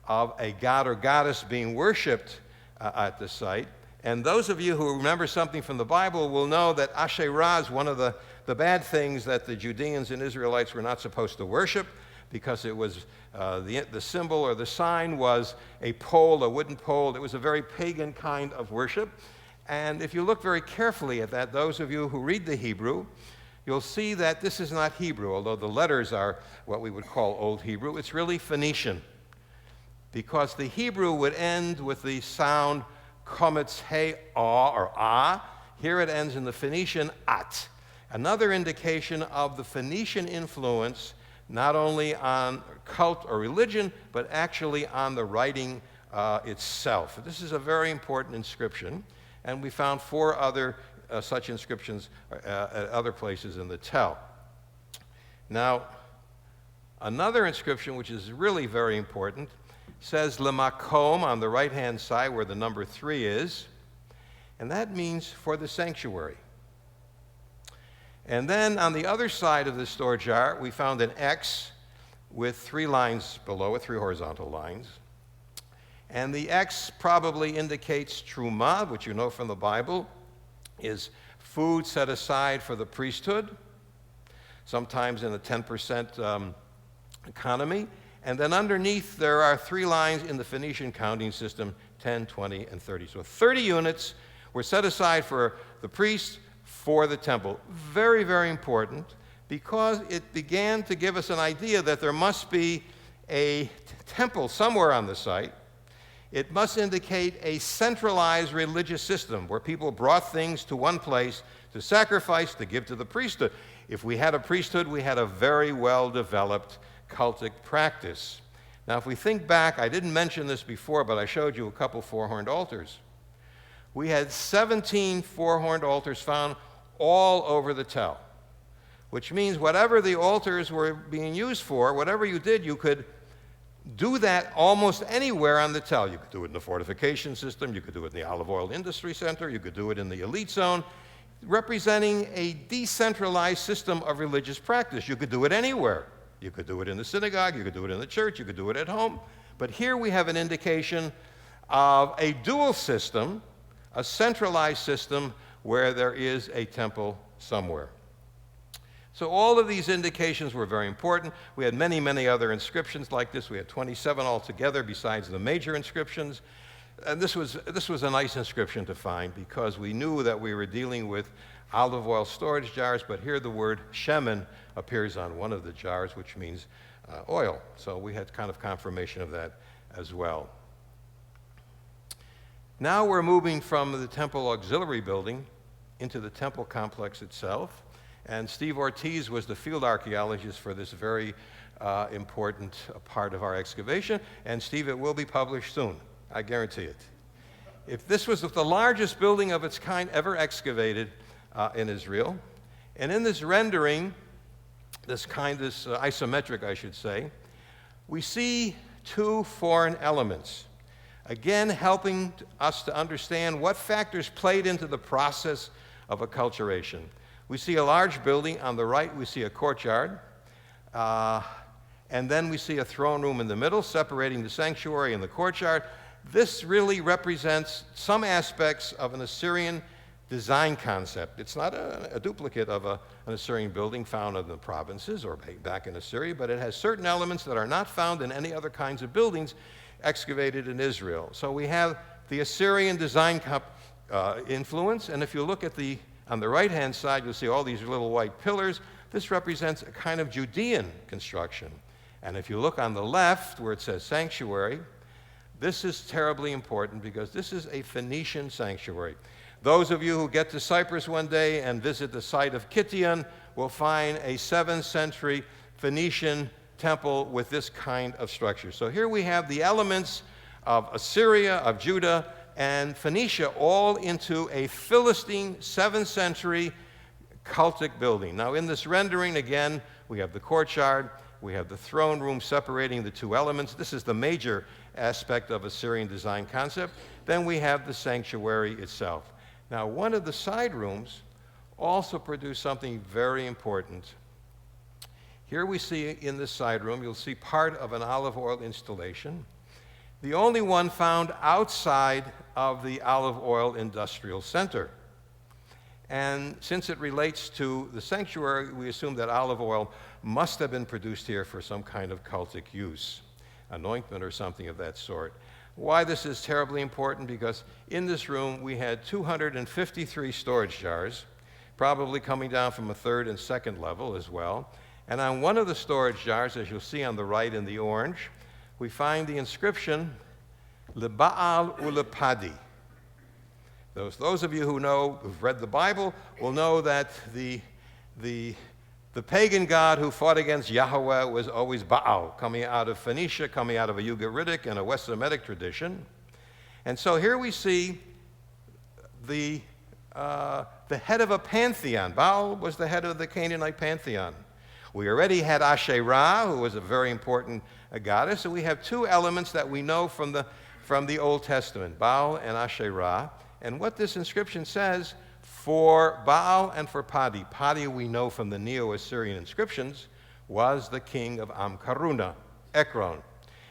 of a god or goddess being worshipped at the site. And those of you who remember something from the Bible will know that Asherah is one of the bad things that the Judeans and Israelites were not supposed to worship, because it was the symbol or the sign was a pole, a wooden pole. It was a very pagan kind of worship. And if you look very carefully at that, those of you who read the Hebrew, you'll see that this is not Hebrew, although the letters are what we would call Old Hebrew. It's really Phoenician, because the Hebrew would end with the sound kometz he ah or ah. Here it ends in the Phoenician at. Another indication of the Phoenician influence, not only on cult or religion, but actually on the writing itself. This is a very important inscription, and we found 4 other such inscriptions at other places in the Tell. Now, another inscription, which is really very important, says Lemakom on the right-hand side, where the number 3 is, and that means for the sanctuary. And then on the other side of the store jar, we found an X with 3 lines below it, 3 horizontal lines. And the X probably indicates truma, which you know from the Bible is food set aside for the priesthood, sometimes in a 10% economy. And then underneath, there are 3 lines in the Phoenician counting system, 10, 20, and 30. So 30 units were set aside for the priests, for the temple. Very, very important, because it began to give us an idea that there must be a temple somewhere on the site. It must indicate a centralized religious system where people brought things to one place to sacrifice, to give to the priesthood. If we had a priesthood, we had a very well-developed cultic practice. Now, if we think back, I didn't mention this before, but I showed you a couple 4-horned altars. We had 17 4-horned altars found all over the Tell, which means whatever the altars were being used for, whatever you did, you could do that almost anywhere on the Tell. You could do it in the fortification system, you could do it in the olive oil industry center, you could do it in the elite zone, representing a decentralized system of religious practice. You could do it anywhere. You could do it in the synagogue, you could do it in the church, you could do it at home. But here we have an indication of a dual system, a centralized system where there is a temple somewhere. So all of these indications were very important. We had many, many other inscriptions like this. We had 27 altogether besides the major inscriptions. And this was a nice inscription to find, because we knew that we were dealing with olive oil storage jars, but here the word shemen appears on one of the jars, which means oil. So we had kind of confirmation of that as well. Now we're moving from the temple auxiliary building into the temple complex itself. And Steve Ortiz was the field archaeologist for this very important part of our excavation. And Steve, it will be published soon, I guarantee it. If this was the largest building of its kind ever excavated in Israel, and in this rendering, this isometric, I should say, we see 2 foreign elements. again helping us to understand what factors played into the process of acculturation. We see a large building. On the right, we see a courtyard. And then we see a throne room in the middle, separating the sanctuary and the courtyard. This really represents some aspects of an Assyrian design concept. It's not a duplicate of an Assyrian building found in the provinces or back in Assyria, but it has certain elements that are not found in any other kinds of buildings excavated in Israel. So we have the Assyrian design influence, and if you look at on the right-hand side, you'll see all these little white pillars. This represents a kind of Judean construction. And if you look on the left, where it says sanctuary, this is terribly important because this is a Phoenician sanctuary. Those of you who get to Cyprus one day and visit the site of Gitin will find a 7th century Phoenician temple with this kind of structure. So here we have the elements of Assyria, of Judah, and Phoenicia all into a Philistine 7th century cultic building. Now in this rendering, again, we have the courtyard, we have the throne room separating the two elements. This is the major aspect of Assyrian design concept. Then we have the sanctuary itself. Now, one of the side rooms also produced something very important. Here we see in this side room, you'll see part of an olive oil installation, the only one found outside of the olive oil industrial center. And since it relates to the sanctuary, we assume that olive oil must have been produced here for some kind of cultic use, anointment or something of that sort. Why this is terribly important? Because in this room we had 253 storage jars, probably coming down from a 3rd and 2nd level as well. And on one of the storage jars, as you'll see on the right in the orange, we find the inscription, Lebaal Ulepadi. Those of you who've read the Bible will know that the pagan god who fought against Yahweh was always Baal, coming out of Phoenicia, coming out of a Ugaritic and a West Semitic tradition. And so here we see the head of a pantheon. Baal was the head of the Canaanite pantheon. We already had Asherah, who was a very important goddess, and we have two elements that we know from the Old Testament, Baal and Asherah. And what this inscription says, for Baal and for Padi. Padi, we know from the NEO-ASSYRIAN inscriptions, was the king of Amkaruna, Ekron.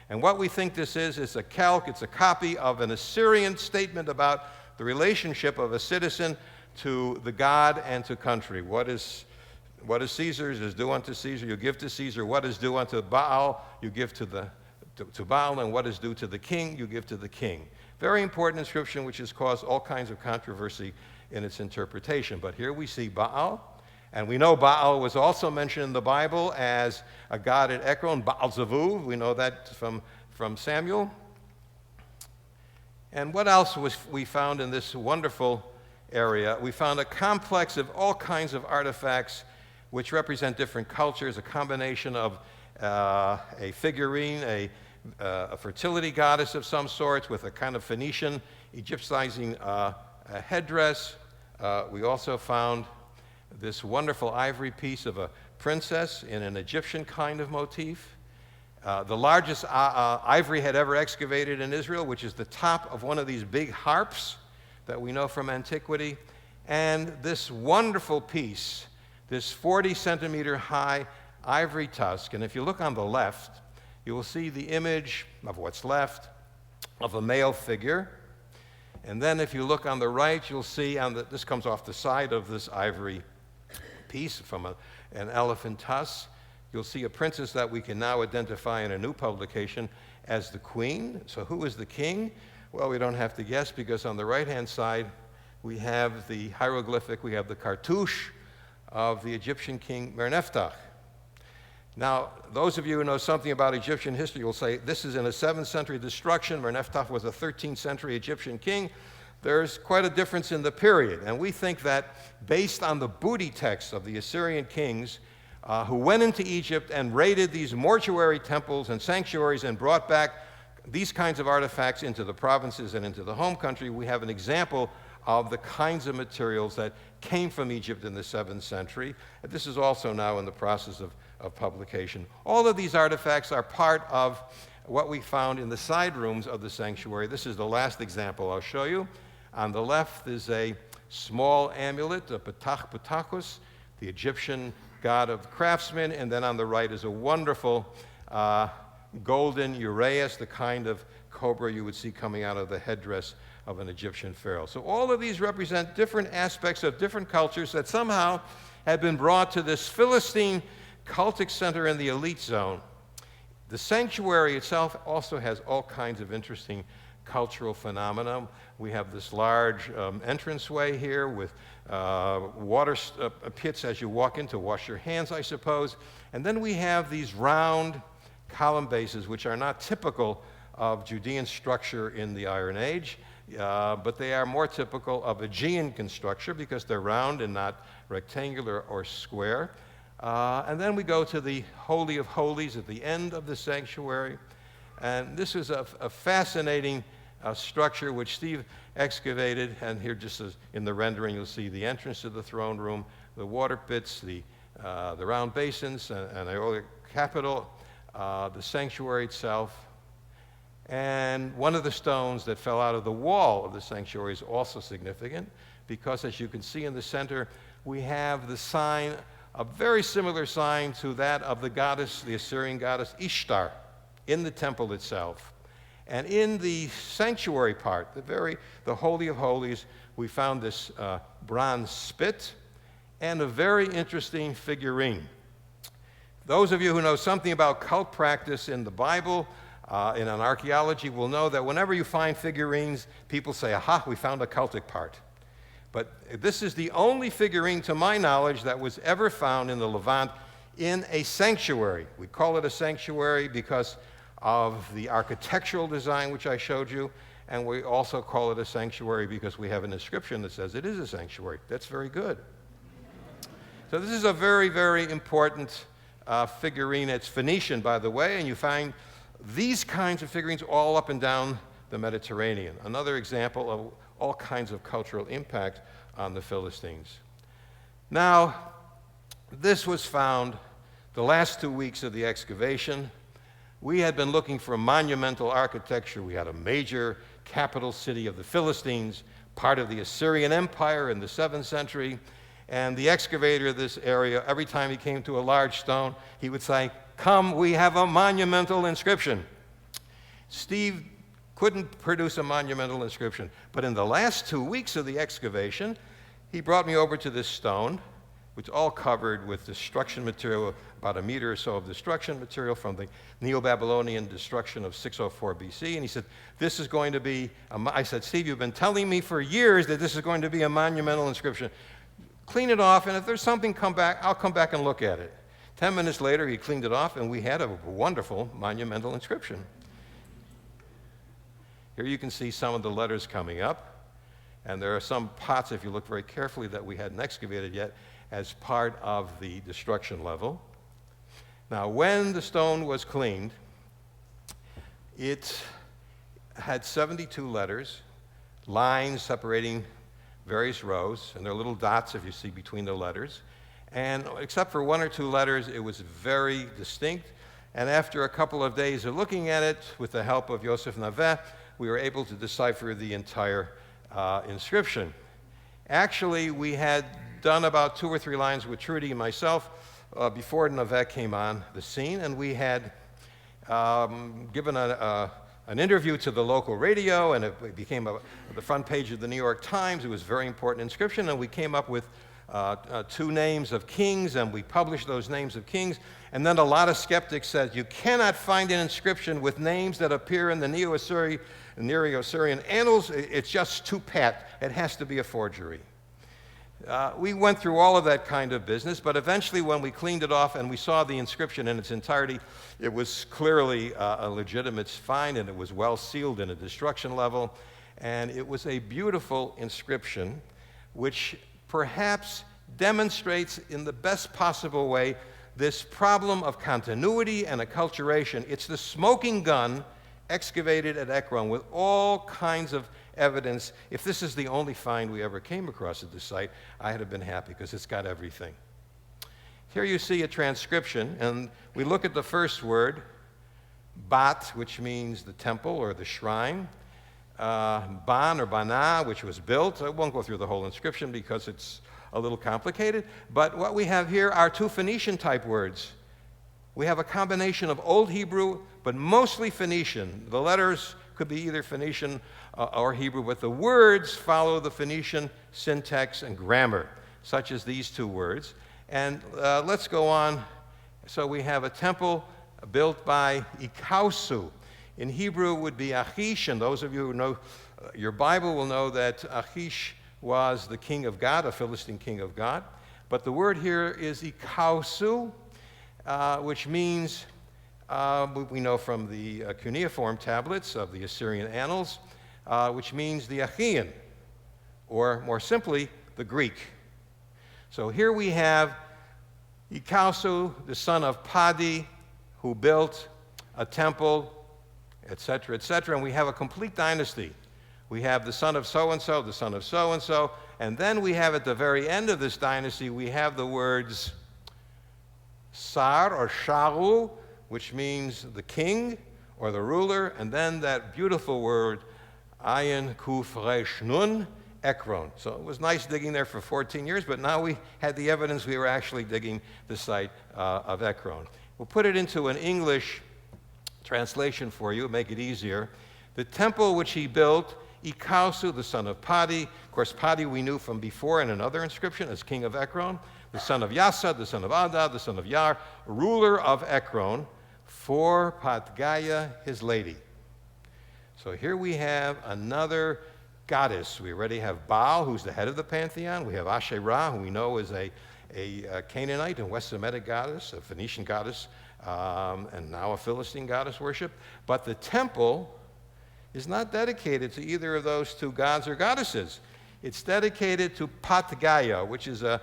And what we think this is a calque, it's a copy of an Assyrian statement about the relationship of a citizen to the god and to country. What is Caesar's is due unto Caesar, you give to Caesar. What is due unto Baal, you give to Baal, and what is due to the king, you give to the king. Very important inscription which has caused all kinds of controversy in its interpretation. But here we see Baal, and we know Baal was also mentioned in the Bible as a god at Ekron, Baal Zavuv. We know that from Samuel. And what else was we found in this wonderful area? We found a complex of all kinds of artifacts which represent different cultures, a combination of a figurine, a fertility goddess of some sorts with a kind of Phoenician Egyptizing headdress. We also found this wonderful ivory piece of a princess in an Egyptian kind of motif. The largest ivory head ever excavated in Israel, which is the top of one of these big harps that we know from antiquity. And this wonderful piece, this 40 centimeter high ivory tusk. And if you look on the left, you will see the image of what's left of a male figure. And then if you look on the right, you'll see, this comes off the side of this ivory piece from an elephant tusk. You'll see a princess that we can now identify in a new publication as the queen. So who is the king? Well, we don't have to guess, because on the right-hand side, we have the hieroglyphic, we have the cartouche of the Egyptian king Merneftach. Now, those of you who know something about Egyptian history will say this is in a 7th century destruction. Merneftach was a 13th century Egyptian king. There's quite a difference in the period. And we think that based on the booty texts of the Assyrian kings who went into Egypt and raided these mortuary temples and sanctuaries and brought back these kinds of artifacts into the provinces and into the home country, we have an example of the kinds of materials that came from Egypt in the 7th century. And this is also now in the process of publication. All of these artifacts are part of what we found in the side rooms of the sanctuary. This is the last example I'll show you. On the left is a small amulet, a Ptah Ptahus, the Egyptian god of craftsmen, and then on the right is a wonderful golden uraeus, the kind of cobra you would see coming out of the headdress of an Egyptian pharaoh. So all of these represent different aspects of different cultures that somehow had been brought to this Philistine cultic center in the elite zone. The sanctuary itself also has all kinds of interesting cultural phenomena. We have this large entranceway here with water pits as you walk in to wash your hands, I suppose. And then we have these round column bases, which are not typical of Judean structure in the Iron Age, but they are more typical of Aegean construction because they're round and not rectangular or square. And then we go to the Holy of Holies at the end of the sanctuary. And this is a fascinating structure which Steve excavated. And here, just as in the rendering, you'll see the entrance to the throne room, the water pits, the round basins, and the capital, the sanctuary itself. And one of the stones that fell out of the wall of the sanctuary is also significant because, as you can see in the center, we have the sign, a very similar sign to that of the goddess, the Assyrian goddess Ishtar, in the temple itself. And in the sanctuary part, the Holy of Holies, we found this bronze spit and a very interesting figurine. Those of you who know something about cult practice in the Bible, in an archaeology, will know that whenever you find figurines, people say, aha, we found a cultic part. But this is the only figurine, to my knowledge, that was ever found in the Levant in a sanctuary. We call it a sanctuary because of the architectural design which I showed you, and we also call it a sanctuary because we have an inscription that says it is a sanctuary. That's very good. So this is a very, very important figurine. It's Phoenician, by the way, and you find these kinds of figurines all up and down the Mediterranean. Another example of all kinds of cultural impact on the Philistines. Now, this was found the last 2 weeks of the excavation. We had been looking for monumental architecture. We had a major capital city of the Philistines, part of the Assyrian Empire in the 7th century, and the excavator of this area, every time he came to a large stone, he would say, "Come, we have a monumental inscription." Steve couldn't produce a monumental inscription, but in the last 2 weeks of the excavation, he brought me over to this stone, which is all covered with destruction material, about a meter or so of destruction material from the Neo-Babylonian destruction of 604 BC, and he said, this is going to be, I said, Steve, you've been telling me for years that this is going to be a monumental inscription. Clean it off, and if there's something, come back, I'll come back and look at it. 10 minutes later, he cleaned it off, and we had a wonderful monumental inscription. Here you can see some of the letters coming up, and there are some pots, if you look very carefully, that we hadn't excavated yet as part of the destruction level. Now, when the stone was cleaned, it had 72 letters, lines separating various rows, and there are little dots, if you see, between the letters. And except for 1 or 2 letters, it was very distinct. And after a couple of days of looking at it, with the help of Yosef Naveh, we were able to decipher the entire inscription. Actually, we had done about 2 or 3 lines with Trudy and myself before Naveh came on the scene, and we had given an interview to the local radio, and it became the front page of the New York Times. It was a very important inscription, and we came up with 2 names of kings, and we published those names of kings. And then a lot of skeptics said, you cannot find an inscription with names that appear in the NEO-ASSYRIAN annals. It's just too pat. It has to be a forgery. We went through all of that kind of business, but eventually when we cleaned it off and we saw the inscription in its entirety, it was clearly a legitimate find, and it was well sealed in a destruction level. And it was a beautiful inscription, which perhaps demonstrates in the best possible way this problem of continuity and acculturation. It's the smoking gun excavated at Ekron with all kinds of evidence. If this is the only find we ever came across at this site, I'd have been happy because it's got everything. Here you see a transcription, and we look at the first word, Bat, which means the temple or the shrine. Ban or Bana, which was built. I won't go through the whole inscription because it's a little complicated. But what we have here are two Phoenician type words. We have a combination of Old Hebrew, but mostly Phoenician. The letters could be either Phoenician or Hebrew, but the words follow the Phoenician syntax and grammar, such as these two words. And let's go on. So we have a temple built by Ikausu. In Hebrew it would be Achish, and those of you who know your Bible will know that Achish was the king of God, a Philistine king of God. But the word here is Ikausu, which means, we know from the cuneiform tablets of the Assyrian annals, which means the Achaean, or more simply, the Greek. So here we have Ikausu, the son of Padi, who built a temple, etc., etc., and we have a complete dynasty. We have the son of so-and-so, the son of so-and-so, and then we have at the very end of this dynasty, we have the words Sar or Sharu, which means the king or the ruler, and then that beautiful word Ayin Kuf Resh Nun, Ekron. So it was nice digging there for 14 years, but now we had the evidence we were actually digging the site of Ekron. We'll put it into an English translation for you, make it easier. The temple which he built, Ikausu, the son of Padi. Of course, Padi we knew from before in another inscription as king of Ekron. The son of Yasad, the son of Adad, the son of Yar, ruler of Ekron, for Patgaya, his lady. So here we have another goddess. We already have Baal, who's the head of the pantheon. We have Asherah, who we know is a Canaanite and West Semitic goddess, a Phoenician goddess, and now a Philistine goddess worship. But the temple is not dedicated to either of those two gods or goddesses. It's dedicated to Patgaya, which is a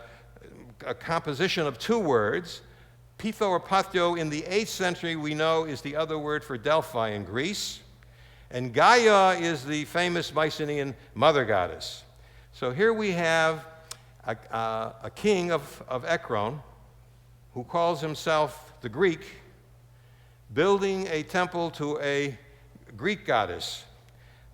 composition of two words. Pytho or Pathio in the 8th century we know is the other word for Delphi in Greece. And Gaia is the famous Mycenaean mother goddess. So here we have a king of Ekron who calls himself the Greek, building a temple to a Greek goddess,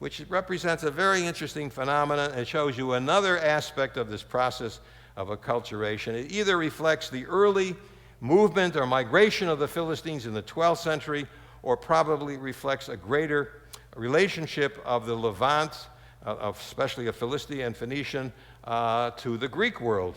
which represents a very interesting phenomenon. It shows you another aspect of this process of acculturation. It either reflects the early movement or migration of the Philistines in the 12th century, or probably reflects a greater relationship of the Levant, especially of Philistia and Phoenician, to the Greek world.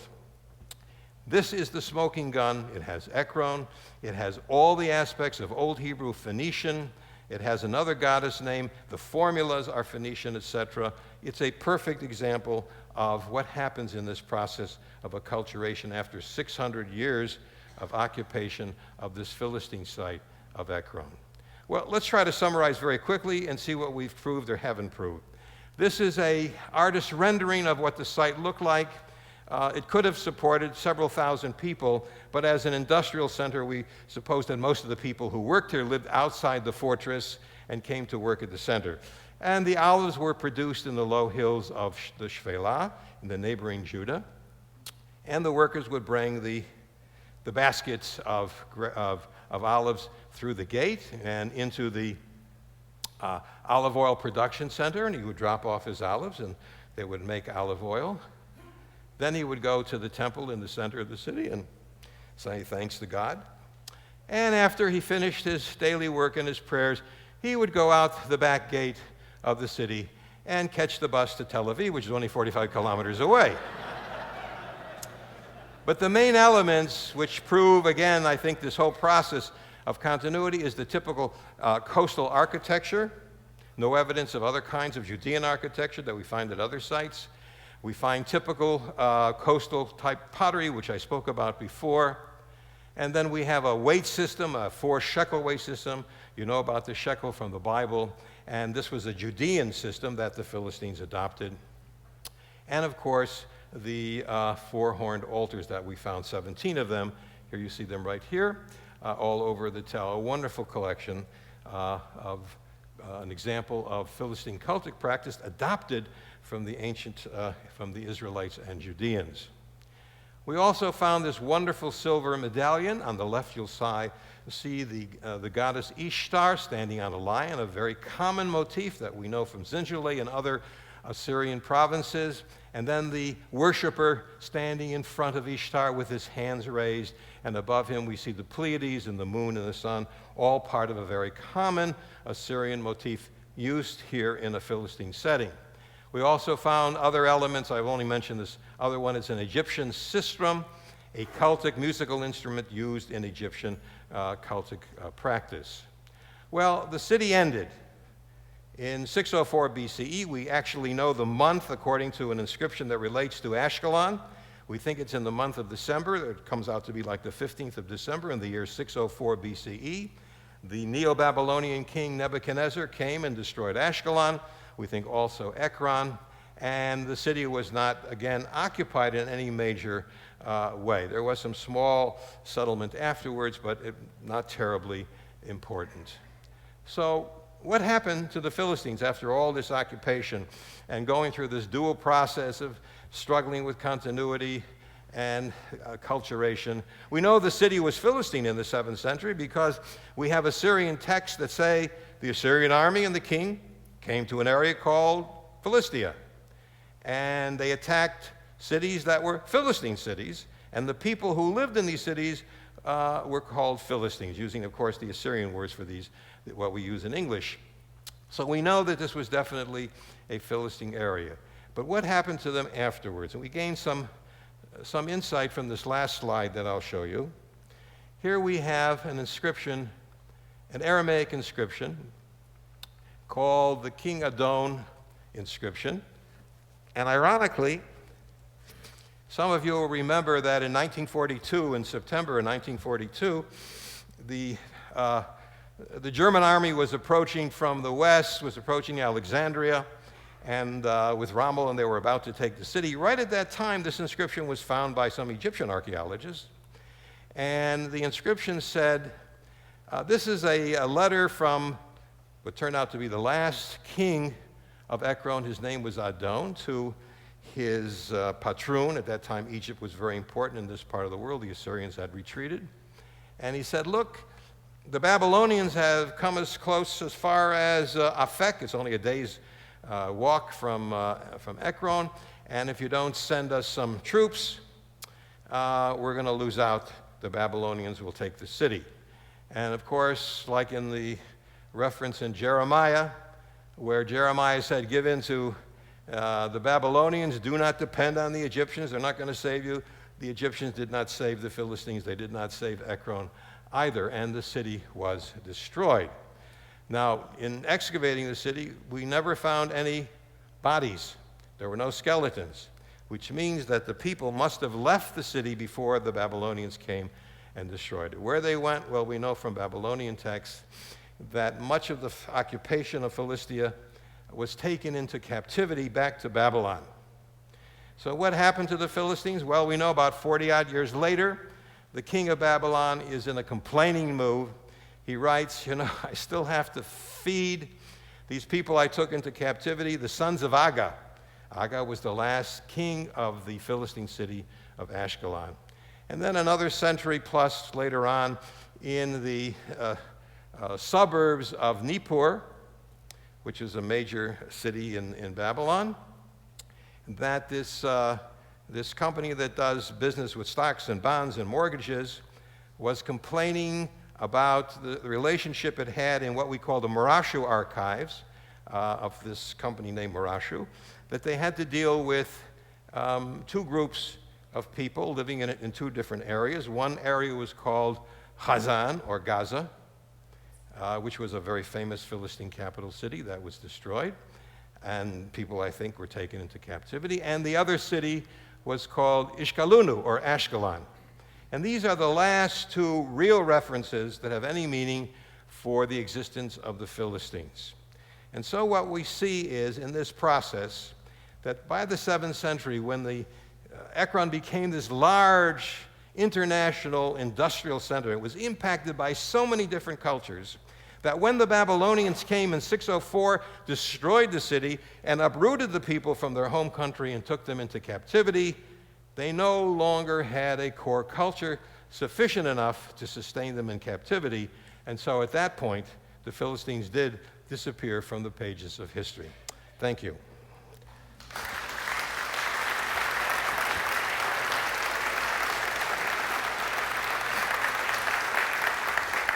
This is the smoking gun. It has Ekron. It has all the aspects of Old Hebrew Phoenician. It has another goddess name. The formulas are Phoenician, etc. It's a perfect example of what happens in this process of acculturation after 600 years of occupation of this Philistine site of Ekron. Well, let's try to summarize very quickly and see what we've proved or haven't proved. This is an artist's rendering of what the site looked like. It could have supported several thousand people, but as an industrial center, we suppose that most of the people who worked here lived outside the fortress and came to work at the center. And the olives were produced in the low hills of the Shvelah, in the neighboring Judah. And the workers would bring the baskets of olives through the gate and into the olive oil production center, and he would drop off his olives, and they would make olive oil. Then he would go to the temple in the center of the city and say thanks to God. And after he finished his daily work and his prayers, he would go out the back gate of the city and catch the bus to Tel Aviv, which is only 45 kilometers away. But the main elements which prove, again, I think this whole process of continuity is the typical coastal architecture. No evidence of other kinds of Judean architecture that we find at other sites. We find typical coastal type pottery, which I spoke about before. And then we have a weight system, a 4-shekel weight system. You know about the shekel from the Bible. And this was a Judean system that the Philistines adopted. And of course, the 4-horned altars that we found, 17 of them. Here you see them right here, all over the Tel. A wonderful collection of an example of Philistine cultic practice adopted from the ancient, from the Israelites and Judeans. We also found this wonderful silver medallion. On the left, you'll see the goddess Ishtar standing on a lion, a very common motif that we know from Zinjule and other Assyrian provinces. And then the worshiper standing in front of Ishtar with his hands raised, and above him we see the Pleiades and the moon and the sun, all part of a very common Assyrian motif used here in a Philistine setting. We also found other elements. I've only mentioned this other one. It's an Egyptian sistrum, a cultic musical instrument used in Egyptian cultic practice. Well, the city ended. In 604 BCE, we actually know the month according to an inscription that relates to Ashkelon. We think it's in the month of December. It comes out to be like the 15th of December in the year 604 BCE. The Neo-Babylonian king Nebuchadnezzar came and destroyed Ashkelon. We think also Ekron. And the city was not, again, occupied in any major way. There was some small settlement afterwards, but not terribly important. So what happened to the Philistines after all this occupation and going through this dual process of struggling with continuity and acculturation? We know the city was Philistine in the 7th century because we have Assyrian texts that say the Assyrian army and the king came to an area called Philistia, and they attacked cities that were Philistine cities, and the people who lived in these cities were called Philistines, using, of course, the Assyrian words for these, what we use in English. So we know that this was definitely a Philistine area. But what happened to them afterwards? And we gained some insight from this last slide that I'll show you. Here we have an inscription, an Aramaic inscription, called the King Adon inscription. And ironically, some of you will remember that in 1942, in September of 1942, the German army was approaching from the west, was approaching Alexandria, and with Rommel, and they were about to take the city. Right at that time, this inscription was found by some Egyptian archaeologists, and the inscription said, this is a letter from what turned out to be the last king of Ekron. His name was Adon, to his patroon. At that time, Egypt was very important in this part of the world. The Assyrians had retreated. And he said, look, the Babylonians have come as close as far as Afek. It's only a day's walk from Ekron. And if you don't send us some troops, we're going to lose out. The Babylonians will take the city. And of course, like in the reference in Jeremiah, where Jeremiah said, give in to the Babylonians, do not depend on the Egyptians, they're not going to save you. The Egyptians did not save the Philistines, they did not save Ekron either, and the city was destroyed. Now, in excavating the city, we never found any bodies. There were no skeletons, which means that the people must have left the city before the Babylonians came and destroyed it. Where they went, well, we know from Babylonian texts that much of the occupation of Philistia was taken into captivity back to Babylon. So what happened to the Philistines? Well, we know about 40-odd years later, the king of Babylon is in a complaining mood. He writes, I still have to feed these people I took into captivity, the sons of Aga. Aga was the last king of the Philistine city of Ashkelon. And then another century plus later on, in the suburbs of Nippur, which is a major city in Babylon, that this company that does business with stocks and bonds and mortgages was complaining about the relationship it had in what we call the Murashu archives of this company named Murashu, that they had to deal with two groups of people living in two different areas. One area was called Hazan, or Gaza, which was a very famous Philistine capital city that was destroyed, and people, I think, were taken into captivity. And the other city was called Ishkalunu, or Ashkelon. And these are the last two real references that have any meaning for the existence of the Philistines. And so what we see is, in this process, that by the 7th century, when the Ekron became this large international industrial center, it was impacted by so many different cultures, that when the Babylonians came in 604, destroyed the city, and uprooted the people from their home country and took them into captivity, They no longer had a core culture sufficient enough to sustain them in captivity, and so at that point, the Philistines did disappear from the pages of history. Thank you.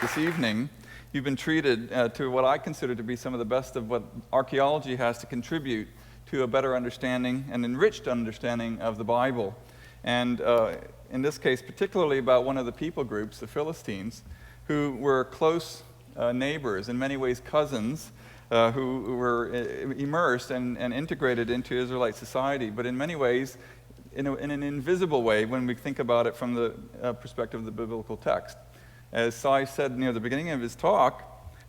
This evening, you've been treated to what I consider to be some of the best of what archaeology has to contribute to a better understanding and enriched understanding of the Bible. And in this case, particularly about one of the people groups, the Philistines, who were close neighbors, in many ways cousins, who were immersed and integrated into Israelite society, but in many ways in an invisible way when we think about it from the perspective of the biblical text. As Sai said near the beginning of his talk,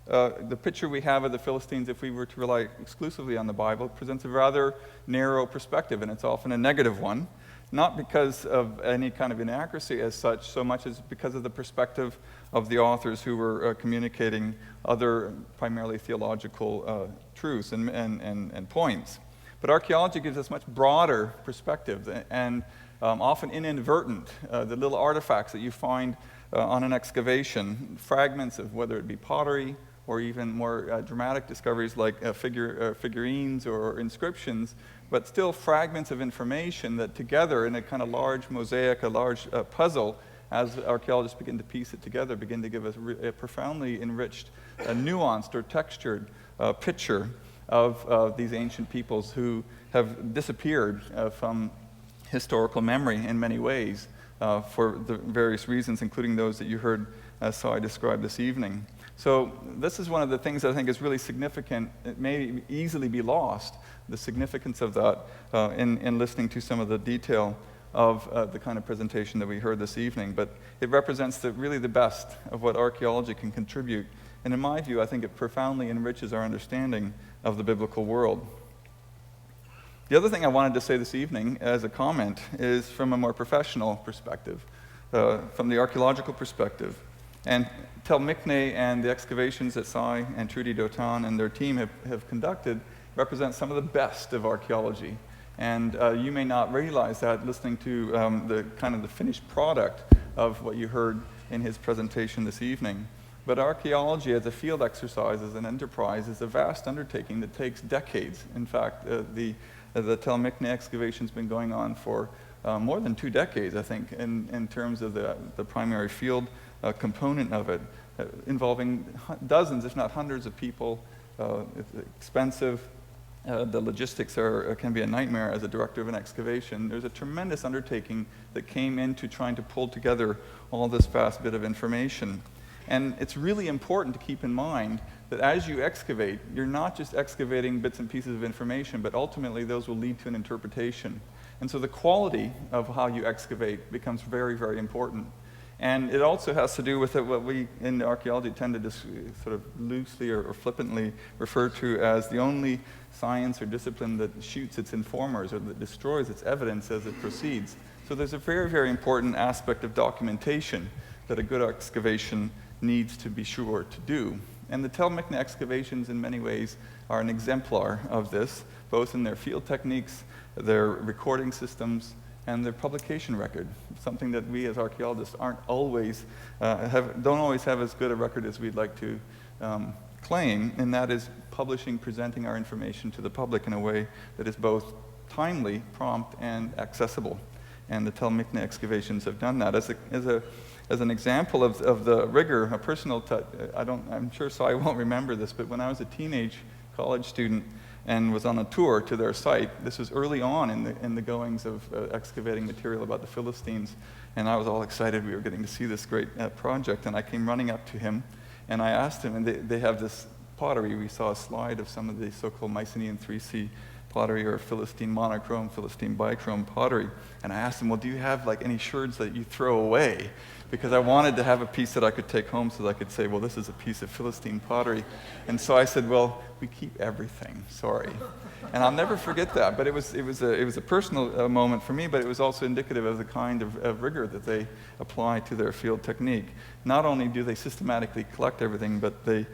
the picture we have of the Philistines, if we were to rely exclusively on the Bible, presents a rather narrow perspective, and it's often a negative one, not because of any kind of inaccuracy as such, so much as because of the perspective of the authors who were communicating other primarily theological truths and points. But archaeology gives us much broader perspective, and often inadvertent, the little artifacts that you find on an excavation, fragments of whether it be pottery or even more dramatic discoveries like figurines or inscriptions, but still fragments of information that together in a kind of large mosaic, a large puzzle, as archaeologists begin to piece it together, begin to give us a profoundly enriched, nuanced or textured picture of these ancient peoples who have disappeared from historical memory in many ways. For the various reasons, including those that you heard Sai describe this evening. So this is one of the things that I think is really significant. It may easily be lost, the significance of that, in listening to some of the detail of the kind of presentation that we heard this evening. But it represents really the best of what archaeology can contribute. And in my view, I think it profoundly enriches our understanding of the biblical world. The other thing I wanted to say this evening as a comment is from a more professional perspective, from the archaeological perspective. And Tel Mikne and the excavations that Sai and Trudy Dotan and their team have conducted represent some of the best of archaeology. And you may not realize that listening to the finished product of what you heard in his presentation this evening. But archaeology as a field exercise, as an enterprise, is a vast undertaking that takes decades. In fact, the Tel Mikne excavation's been going on for more than 2 decades, I think, in terms of the primary field component of it, involving dozens, if not hundreds of people. It's expensive. The logistics can be a nightmare as a director of an excavation. There's a tremendous undertaking that came into trying to pull together all this vast bit of information. And it's really important to keep in mind that as you excavate, you're not just excavating bits and pieces of information, but ultimately those will lead to an interpretation. And so the quality of how you excavate becomes very, very important. And it also has to do with what we in archaeology tend to just sort of loosely or flippantly refer to as the only science or discipline that shoots its informers or that destroys its evidence as it proceeds. So there's a very, very important aspect of documentation that a good excavation needs to be sure to do. And the Tel Mikne excavations in many ways are an exemplar of this, both in their field techniques, their recording systems, and their publication record, something that we as archaeologists don't always have as good a record as we'd like to claim, and that is presenting our information to the public in a way that is both timely, prompt, and accessible. And the Tel Mikne excavations have done that. As an example of the rigor, a personal touch, I'm sure Sai won't remember this, but when I was a teenage college student and was on a tour to their site, this was early on in the goings of excavating material about the Philistines, and I was all excited we were getting to see this great project, and I came running up to him, and I asked him, and they have this pottery. We saw a slide of some of the so-called Mycenaean 3C pottery or Philistine monochrome, Philistine bichrome pottery. And I asked him, well, do you have any sherds that you throw away? Because I wanted to have a piece that I could take home so that I could say, well, this is a piece of Philistine pottery. And so I said, well, we keep everything. Sorry. And I'll never forget that. But it was a personal moment for me, but it was also indicative of the kind of rigor that they apply to their field technique. Not only do they systematically collect everything, but they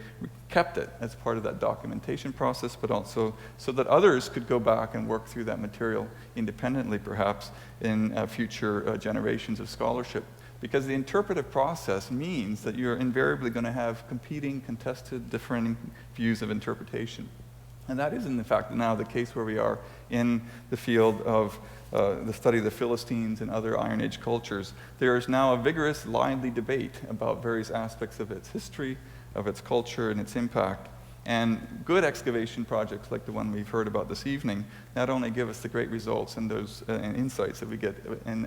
kept it as part of that documentation process, but also so that others could go back and work through that material independently, perhaps, in future generations of scholarship. Because the interpretive process means that you're invariably going to have competing, contested, differing views of interpretation. And that is, in fact, now the case where we are in the field of the study of the Philistines and other Iron Age cultures. There is now a vigorous, lively debate about various aspects of its history, of its culture, and its impact. And good excavation projects like the one we've heard about this evening not only give us the great results and those and insights that we get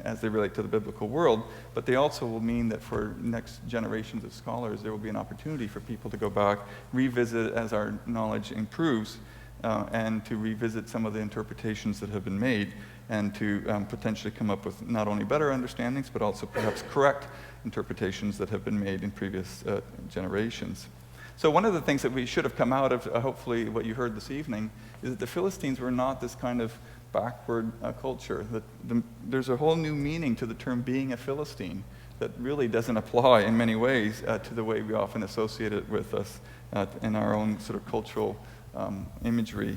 as they relate to the biblical world, but they also will mean that for next generations of scholars, there will be an opportunity for people to go back, revisit as our knowledge improves, and to revisit some of the interpretations that have been made, and to potentially come up with not only better understandings, but also perhaps correct interpretations that have been made in previous generations. So one of the things that we should have come out of, hopefully what you heard this evening, is that the Philistines were not this kind of backward culture. That there's a whole new meaning to the term being a Philistine that really doesn't apply in many ways to the way we often associate it with us in our own sort of cultural imagery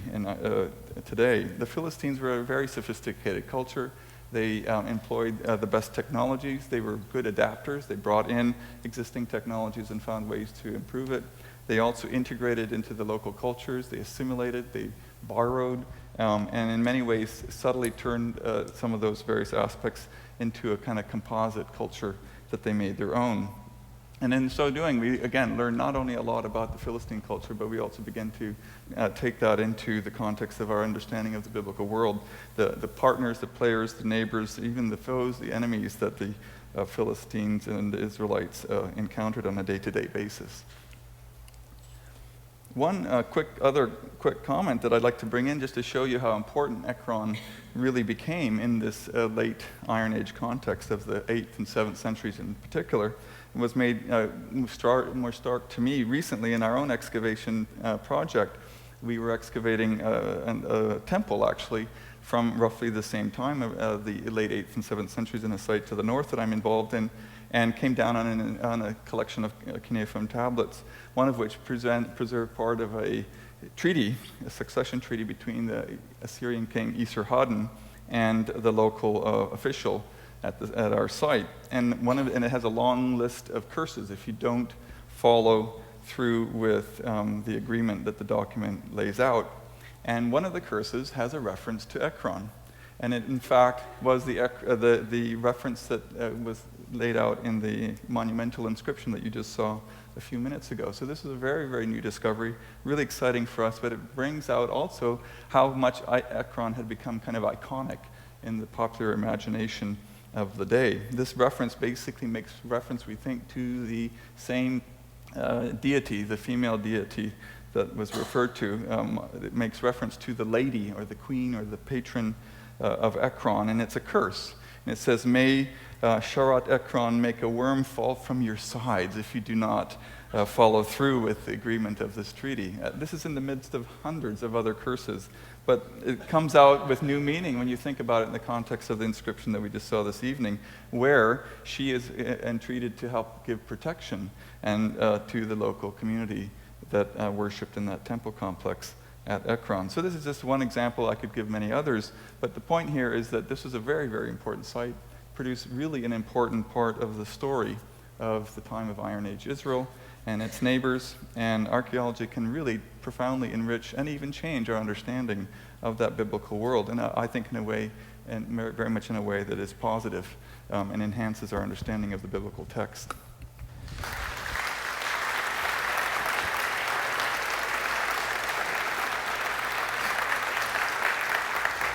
today. The Philistines were a very sophisticated culture. They employed the best technologies. They were good adapters. They brought in existing technologies and found ways to improve it. They also integrated into the local cultures. They assimilated. They borrowed. And in many ways subtly turned some of those various aspects into a kind of composite culture that they made their own. And in so doing, we, again, learn not only a lot about the Philistine culture, but we also begin to take that into the context of our understanding of the biblical world. The partners, the players, the neighbors, even the foes, the enemies that the Philistines and the Israelites encountered on a day-to-day basis. One quick comment that I'd like to bring in just to show you how important Ekron really became in this late Iron Age context of the 8th and 7th centuries in particular, was made more stark to me recently in our own excavation project. We were excavating a temple, actually, from roughly the same time of the late 8th and 7th centuries in a site to the north that I'm involved in, and came down on a collection of cuneiform tablets, one of which preserved part of a treaty, a succession treaty between the Assyrian king Esarhaddon and the local official at our site. And it has a long list of curses if you don't follow through with the agreement that the document lays out. And one of the curses has a reference to Ekron. And it, in fact, was the reference that was laid out in the monumental inscription that you just saw a few minutes ago. So this is a very, very new discovery, really exciting for us, but it brings out also how much Ekron had become kind of iconic in the popular imagination of the day. This reference basically makes reference, we think, to the same deity, the female deity that was referred to. It makes reference to the lady or the queen or the patron of Ekron, and it's a curse. And it says, "May Sharat Ekron make a worm fall from your sides if you do not follow through with the agreement of this treaty." This is in the midst of hundreds of other curses, but it comes out with new meaning when you think about it in the context of the inscription that we just saw this evening, where she is entreated to help give protection and to the local community that worshipped in that temple complex at Ekron. So this is just one example. I could give many others, but the point here is that this is a very, very important site, produced really an important part of the story of the time of Iron Age Israel and its neighbors, and archaeology can really profoundly enrich and even change our understanding of that biblical world, and I think in a way, and very much in a way that is positive and enhances our understanding of the biblical text.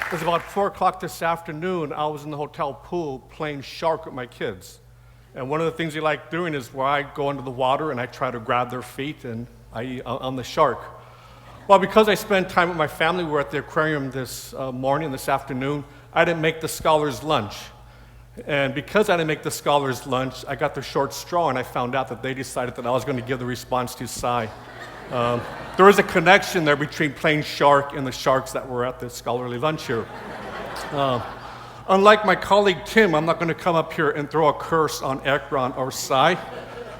It was about 4 o'clock this afternoon. I was in the hotel pool playing shark with my kids. And one of the things they like doing is where I go into the water and I try to grab their feet and I'm the shark. Well, because I spent time with my family, we were at the aquarium this afternoon, I didn't make the scholars' lunch. And because I didn't make the scholars' lunch, I got the short straw and I found out that they decided that I was going to give the response to Cy. There is a connection there between playing shark and the sharks that were at the scholarly lunch here. Unlike my colleague Tim, I'm not going to come up here and throw a curse on Ekron or Psi.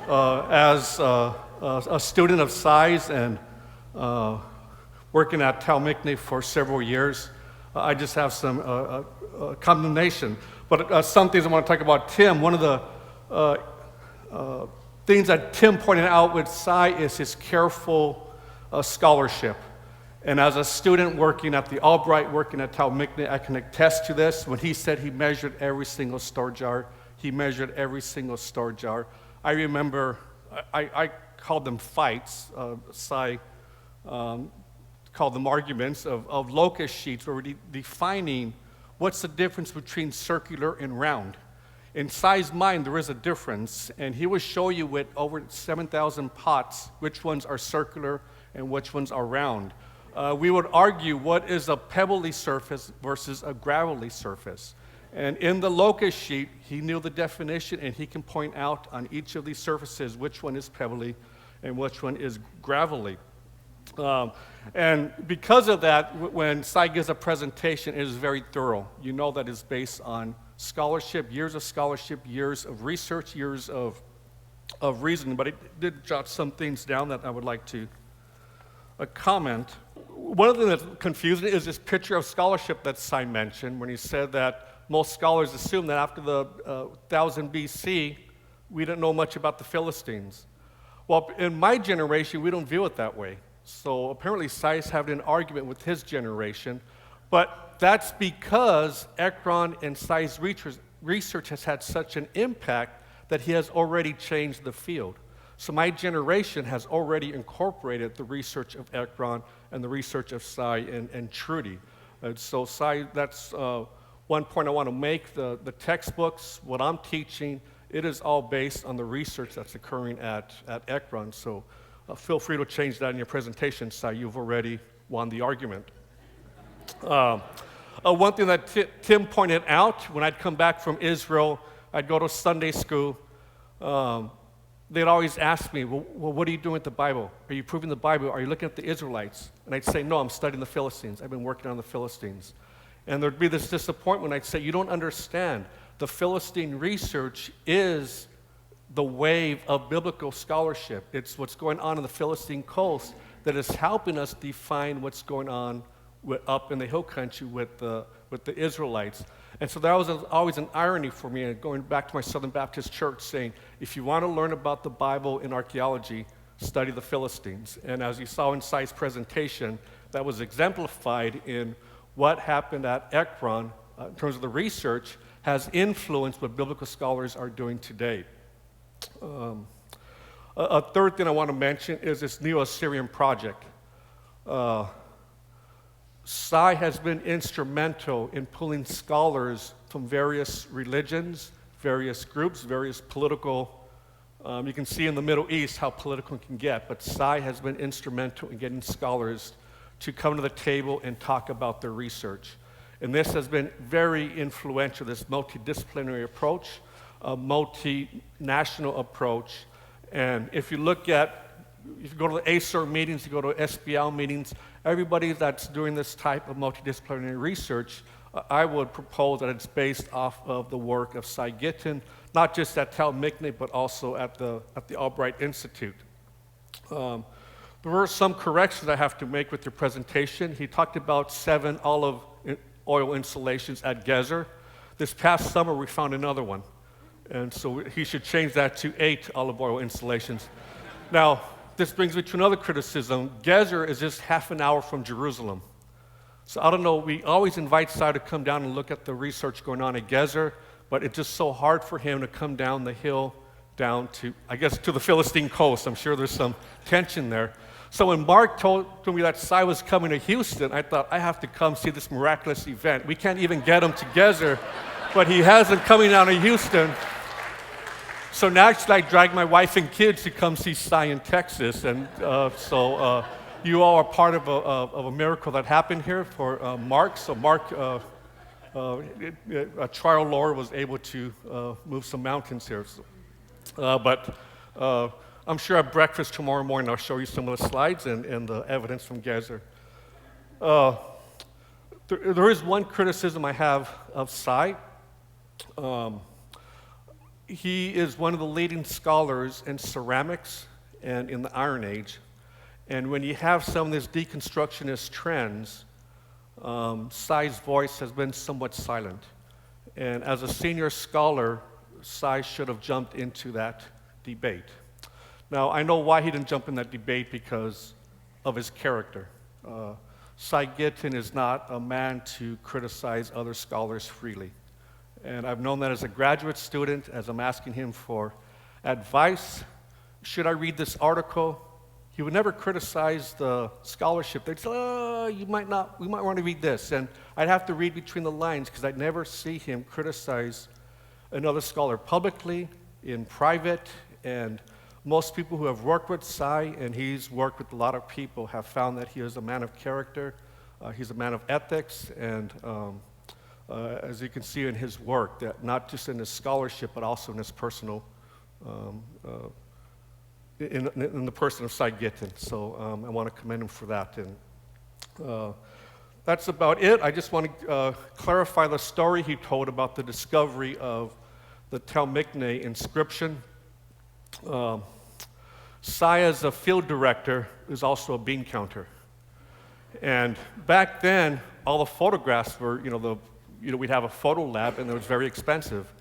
As a student of Psi's and working at Talmikne for several years, I just have some condemnation. But some things I want to talk about Tim. One of the things that Tim pointed out with Psi is his careful scholarship. And as a student working at the Albright, working at Talmikne, I can attest to this. When he said he measured every single store jar, he measured every single store jar. I remember, I called them fights. Psi called them arguments of locus sheets where we're defining what's the difference between circular and round. In Psi's mind, there is a difference, and he would show you with over 7,000 pots which ones are circular and which ones are round. We would argue what is a pebbly surface versus a gravelly surface. And in the locus sheet, he knew the definition, and he can point out on each of these surfaces which one is pebbly and which one is gravelly. And because of that, when Psi gives a presentation, it is very thorough. You know that it's based on scholarship, years of research, years of reasoning. But I did jot some things down that I would like to comment. One of the things that's confusing is this picture of scholarship that Psi mentioned when he said that most scholars assume that after the 1000 BC, we didn't know much about the Philistines. Well, in my generation, we don't view it that way. So apparently Psi is having an argument with his generation, but that's because Ekron and Psi's research has had such an impact that he has already changed the field. So my generation has already incorporated the research of Ekron and the research of Psi and Trudy. So Psi, that's one point I want to make. The textbooks, what I'm teaching, it is all based on the research that's occurring at Ekron. So feel free to change that in your presentation, Psi. You've already won the argument. One thing that Tim pointed out, when I'd come back from Israel, I'd go to Sunday school. They'd always ask me, well, what are you doing with the Bible? Are you proving the Bible? Are you looking at the Israelites? And I'd say, no, I'm studying the Philistines. I've been working on the Philistines. And there'd be this disappointment. I'd say, you don't understand. The Philistine research is the wave of biblical scholarship. It's what's going on in the Philistine coast that is helping us define what's going on up in the hill country with the Israelites. And so that was always an irony for me, and going back to my Southern Baptist church, saying, if you want to learn about the Bible in archaeology, study the Philistines. And as you saw in Psi's presentation, that was exemplified in what happened at Ekron in terms of the research has influenced what biblical scholars are doing today. A third thing I want to mention is this NEO-ASSYRIAN project. Psi has been instrumental in pulling scholars from various religions, various groups, various political. You can see in the Middle East how political it can get, but Psi has been instrumental in getting scholars to come to the table and talk about their research. And this has been very influential, this multidisciplinary approach, a multinational approach. And if you go to the ASOR meetings, you go to SBL meetings, everybody that's doing this type of multidisciplinary research, I would propose that it's based off of the work of Psi Gitin, not just at Talmikne, but also at the Albright Institute. There were some corrections I have to make with your presentation. He talked about 7 olive oil installations at Gezer. This past summer, we found another one. And so he should change that to 8 olive oil installations. Now, this brings me to another criticism. Gezer is just half an hour from Jerusalem. So I don't know, we always invite Psi to come down and look at the research going on at Gezer, but it's just so hard for him to come down the hill, down to, I guess, to the Philistine coast. I'm sure there's some tension there. So when Mark told me that Psi was coming to Houston, I thought, I have to come see this miraculous event. We can't even get him to Gezer, but he hasn't coming down to Houston. So naturally, I dragged my wife and kids to come see Psi in Texas, and so you all are part of a miracle that happened here for Mark. So Mark, a trial lawyer, was able to move some mountains here. But I'm sure at breakfast tomorrow morning I'll show you some of the slides and the evidence from Gezer. There is one criticism I have of Sy. He is one of the leading scholars in ceramics and in the Iron Age. And when you have some of these deconstructionist trends, Sy's voice has been somewhat silent. And as a senior scholar, Sy should have jumped into that debate. Now, I know why he didn't jump in that debate because of his character. Sy Gitin is not a man to criticize other scholars freely. And I've known that as a graduate student, as I'm asking him for advice. Should I read this article? He would never criticize the scholarship. They'd say, oh, we might want to read this. And I'd have to read between the lines because I'd never see him criticize another scholar publicly, in private, and most people who have worked with Sy, and he's worked with a lot of people, have found that he is a man of character, he's a man of ethics, and as you can see in his work, that not just in his scholarship, but also in his personal, in the person of Sy Gitin. So I want to commend him for that. And that's about it. I just want to clarify the story he told about the discovery of the Tel-Mikne inscription. Sy, as a field director, is also a bean counter. And back then, all the photographs were, we'd have a photo lab, and it was very expensive.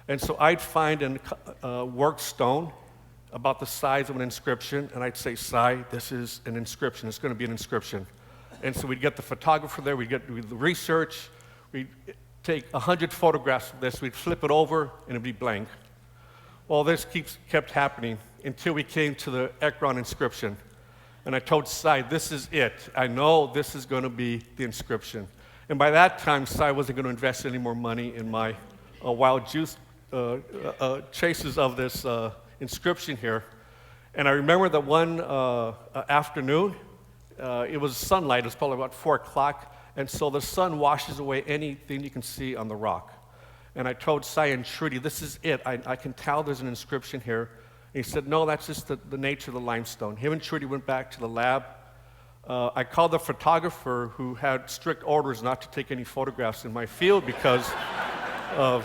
And so I'd find a work stone about the size of an inscription, and I'd say, Sy, this is an inscription. It's going to be an inscription. And so we'd get the photographer there, we'd do the research, we'd take 100 photographs of this, we'd flip it over, and it'd be blank. Well, this kept happening until we came to the Ekron inscription. And I told Sy, this is it. I know this is going to be the inscription. And by that time, Sy wasn't going to invest any more money in my wild juice chases of this inscription here. And I remember that one afternoon, it was sunlight, it was probably about 4 o'clock, and so the sun washes away anything you can see on the rock. And I told Sy and Trudy, this is it, I can tell there's an inscription here. And he said, no, that's just the nature of the limestone. Him and Trudy went back to the lab. I called the photographer who had strict orders not to take any photographs in my field because of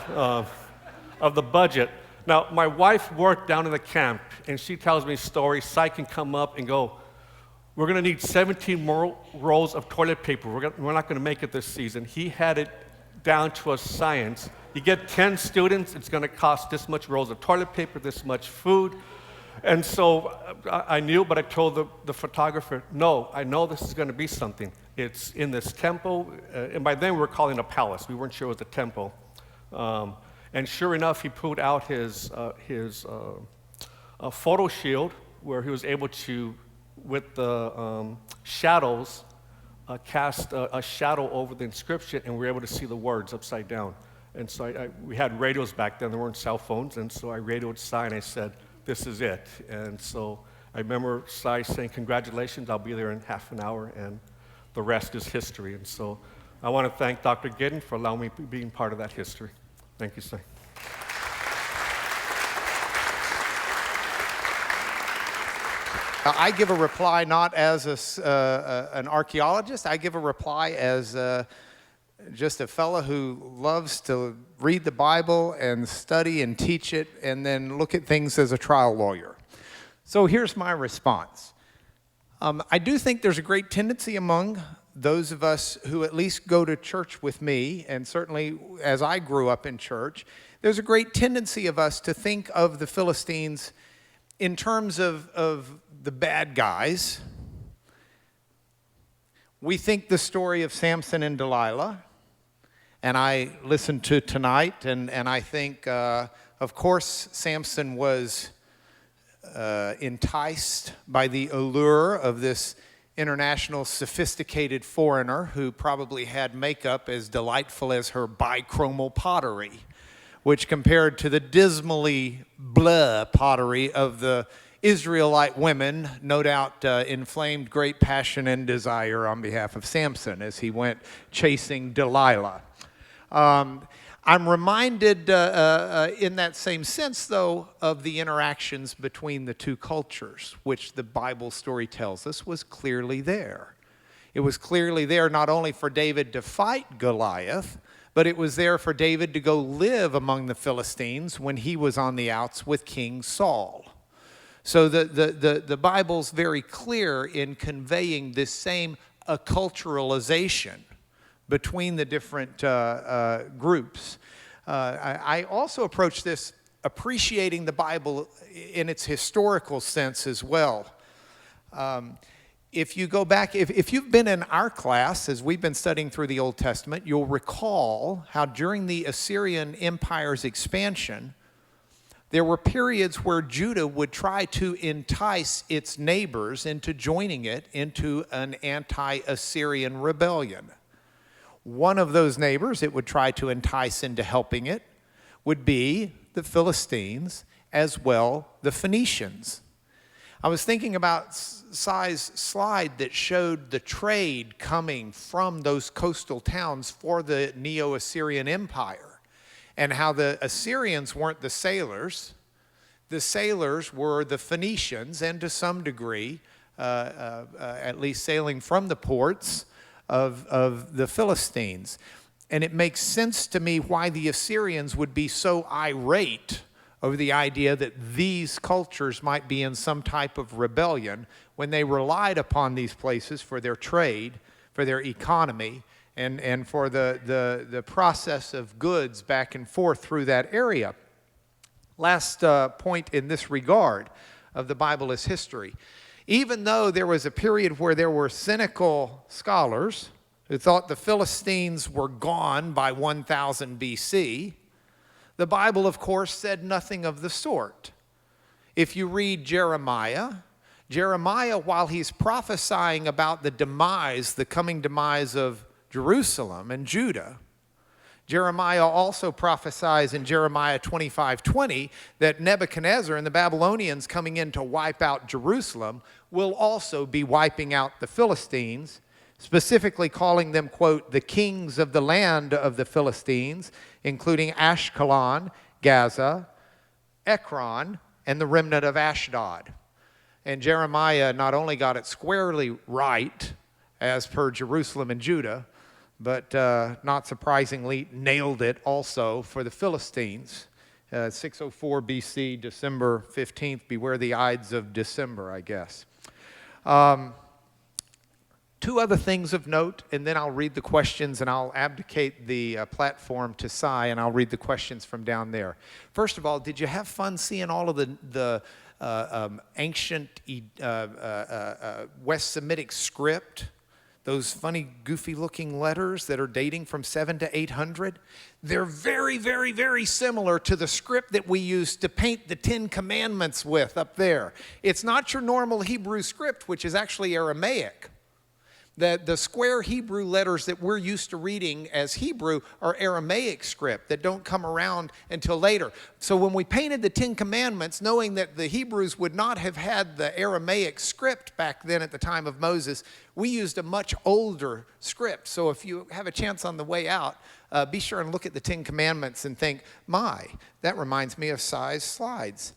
the budget. Now, my wife worked down in the camp, and she tells me stories. Sy can come up and go, we're going to need 17 more rolls of toilet paper. We're not going to make it this season. He had it down to a science. You get 10 students, it's going to cost this much rolls of toilet paper, this much food. And so I knew, but I told the photographer, no, I know this is going to be something. It's in this temple, and by then we were calling it a palace. We weren't sure it was a temple. And sure enough, he pulled out his photo shield where he was able to, with the shadows, cast a shadow over the inscription, and we were able to see the words upside down. And so we had radios back then, there weren't cell phones, and so I radioed Sy and I said, this is it. And so I remember Sy saying, congratulations, I'll be there in half an hour, and the rest is history. And so I want to thank Dr. Gitin for allowing me to be part of that history. Thank you, Sy. I give a reply not as an archaeologist. I give a reply as just a fellow who loves to read the Bible and study and teach it and then look at things as a trial lawyer. So here's my response. I do think there's a great tendency among those of us who at least go to church with me, and certainly as I grew up in church, there's a great tendency of us to think of the Philistines in terms of the bad guys. We think the story of Samson and Delilah, and I listened to tonight, and I think, of course, Samson was enticed by the allure of this international sophisticated foreigner who probably had makeup as delightful as her bichromal pottery, which compared to the dismally blah pottery of the Israelite women, no doubt inflamed great passion and desire on behalf of Samson as he went chasing Delilah. I'm reminded in that same sense, though, of the interactions between the two cultures, which the Bible story tells us was clearly there. It was clearly there not only for David to fight Goliath, but it was there for David to go live among the Philistines when he was on the outs with King Saul. So the Bible's very clear in conveying this same acculturalization between the different groups. I also approach this appreciating the Bible in its historical sense as well. If you go back, if you've been in our class, as we've been studying through the Old Testament, you'll recall how during the Assyrian Empire's expansion, there were periods where Judah would try to entice its neighbors into joining it into an anti-Assyrian rebellion. One of those neighbors it would try to entice into helping it would be the Philistines, as well the Phoenicians. I was thinking about Sai's slide that showed the trade coming from those coastal towns for the NEO-ASSYRIAN EMPIRE, and how the Assyrians weren't the sailors were the Phoenicians, and to some degree, at least sailing from the ports of the Philistines. And it makes sense to me why the Assyrians would be so irate over the idea that these cultures might be in some type of rebellion when they relied upon these places for their trade, for their economy, and for the process of goods back and forth through that area. Last point in this regard of the Bible as history. Even though there was a period where there were cynical scholars who thought the Philistines were gone by 1000 BC, the Bible, of course, said nothing of the sort. If you read Jeremiah, while he's prophesying about the coming demise of Jerusalem and Judah, Jeremiah also prophesies in Jeremiah 25:20 that Nebuchadnezzar and the Babylonians coming in to wipe out Jerusalem will also be wiping out the Philistines, specifically calling them, quote, the kings of the land of the Philistines, including Ashkelon, Gaza, Ekron, and the remnant of Ashdod. And Jeremiah not only got it squarely right, as per Jerusalem and Judah, but not surprisingly nailed it also for the Philistines. 604 BC, December 15th, beware the Ides of December, I guess. Two other things of note, and then I'll read the questions, and I'll abdicate the platform to Sai, and I'll read the questions from down there. First of all, did you have fun seeing all of the ancient West Semitic script? Those funny, goofy-looking letters that are dating from 7 to 800? They're very, very, very similar to the script that we used to paint the Ten Commandments with up there. It's not your normal Hebrew script, which is actually Aramaic. The square Hebrew letters that we're used to reading as Hebrew are Aramaic script that don't come around until later. So when we painted the Ten Commandments, knowing that the Hebrews would not have had the Aramaic script back then at the time of Moses, we used a much older script. So if you have a chance on the way out, be sure and look at the Ten Commandments and think, my, that reminds me of Sai's slides.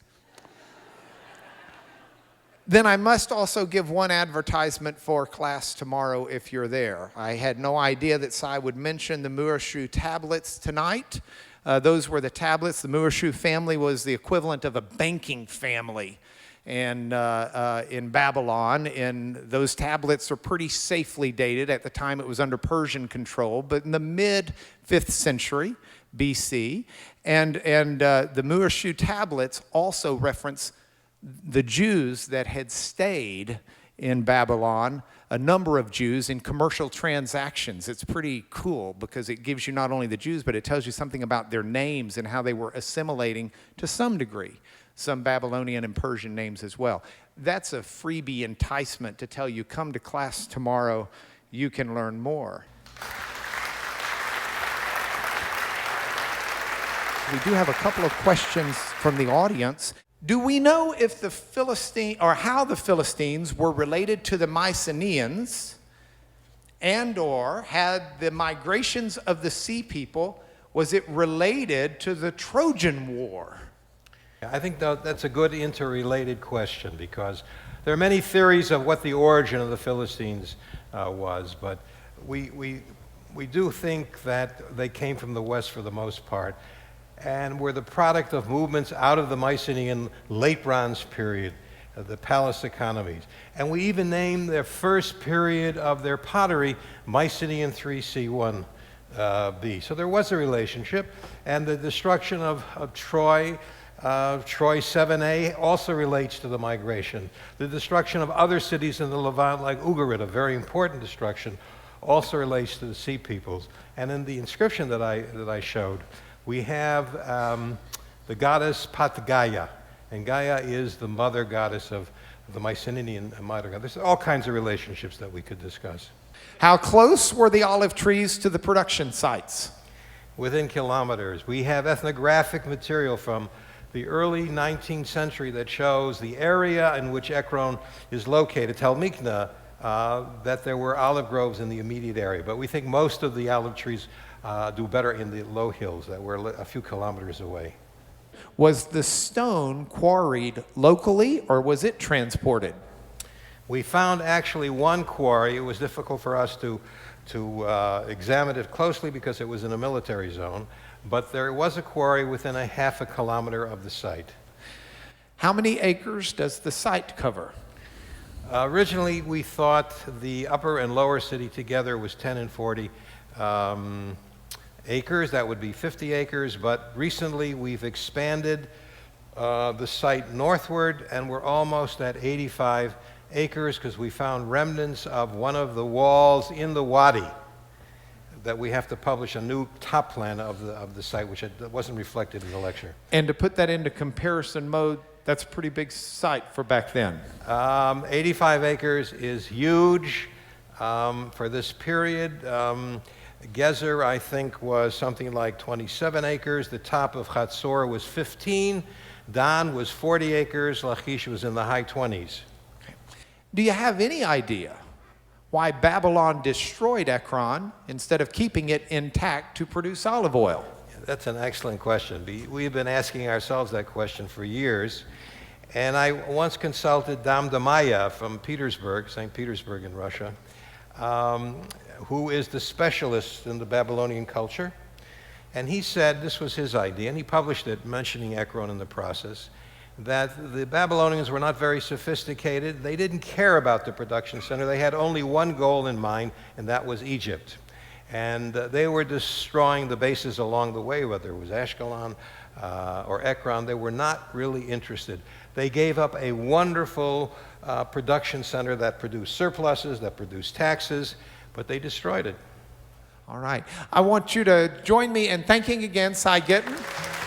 Then I must also give one advertisement for class tomorrow if you're there. I had no idea that Sai would mention the Murashu tablets tonight. Those were the tablets. The Murashu family was the equivalent of a banking family and in Babylon. And those tablets are pretty safely dated. At the time, it was under Persian control, but in the mid-5th century BC. And the Murashu tablets also reference the Jews that had stayed in Babylon, a number of Jews in commercial transactions. It's pretty cool because it gives you not only the Jews, but it tells you something about their names and how they were assimilating to some degree, some Babylonian and Persian names as well. That's a freebie enticement to tell you, come to class tomorrow, you can learn more. We do have a couple of questions from the audience. Do we know if the how the Philistines were related to the Mycenaeans, and or had the migrations of the sea people, Was it related to the Trojan War? I think that's a good interrelated question, because there are many theories of what the origin of the Philistines was, but we do think that they came from the west for the most part, and were the product of movements out of the Mycenaean Late Bronze period, the palace economies. And we even named their first period of their pottery Mycenaean 3C1 B. So there was a relationship, and the destruction of Troy, Troy 7A, also relates to the migration. The destruction of other cities in the Levant, like Ugarit, a very important destruction, also relates to the sea peoples. And in the inscription that I showed, we have the goddess Patgaia, and Gaia is the mother goddess of the Mycenaean mother god. There's all kinds of relationships that we could discuss. How close were the olive trees to the production sites? Within kilometers. We have ethnographic material from the early 19th century that shows the area in which Ekron is located, Talmikna, that there were olive groves in the immediate area. But we think most of the olive trees do better in the low hills that were a few kilometers away. Was the stone quarried locally, or was it transported? We found actually one quarry. It was difficult for us to examine it closely because it was in a military zone, but there was a quarry within a half a kilometer of the site. How many acres does the site cover? Originally, we thought the upper and lower city together was 10 and 40 acres. That would be 50 acres, but recently we've expanded the site northward, and we're almost at 85 acres because we found remnants of one of the walls in the wadi that we have to publish a new top plan of the site, which wasn't reflected in the lecture. And to put that into comparison mode, that's a pretty big site for back then. 85 acres is huge for this period. Gezer, I think, was something like 27 acres. The top of Hatzor was 15. Dan was 40 acres. Lachish was in the high 20s. Do you have any idea why Babylon destroyed Ekron instead of keeping it intact to produce olive oil? That's an excellent question. We've been asking ourselves that question for years. And I once consulted Dam Damaya from Petersburg, St. Petersburg in Russia, who is the specialist in the Babylonian culture. And he said, this was his idea, and he published it mentioning Ekron in the process, that the Babylonians were not very sophisticated. They didn't care about the production center. They had only one goal in mind, and that was Egypt. And they were destroying the bases along the way, whether it was Ashkelon or Ekron. They were not really interested. They gave up a wonderful production center that produced surpluses, that produced taxes, but they destroyed it. All right. I want you to join me in thanking again Cy Gitin.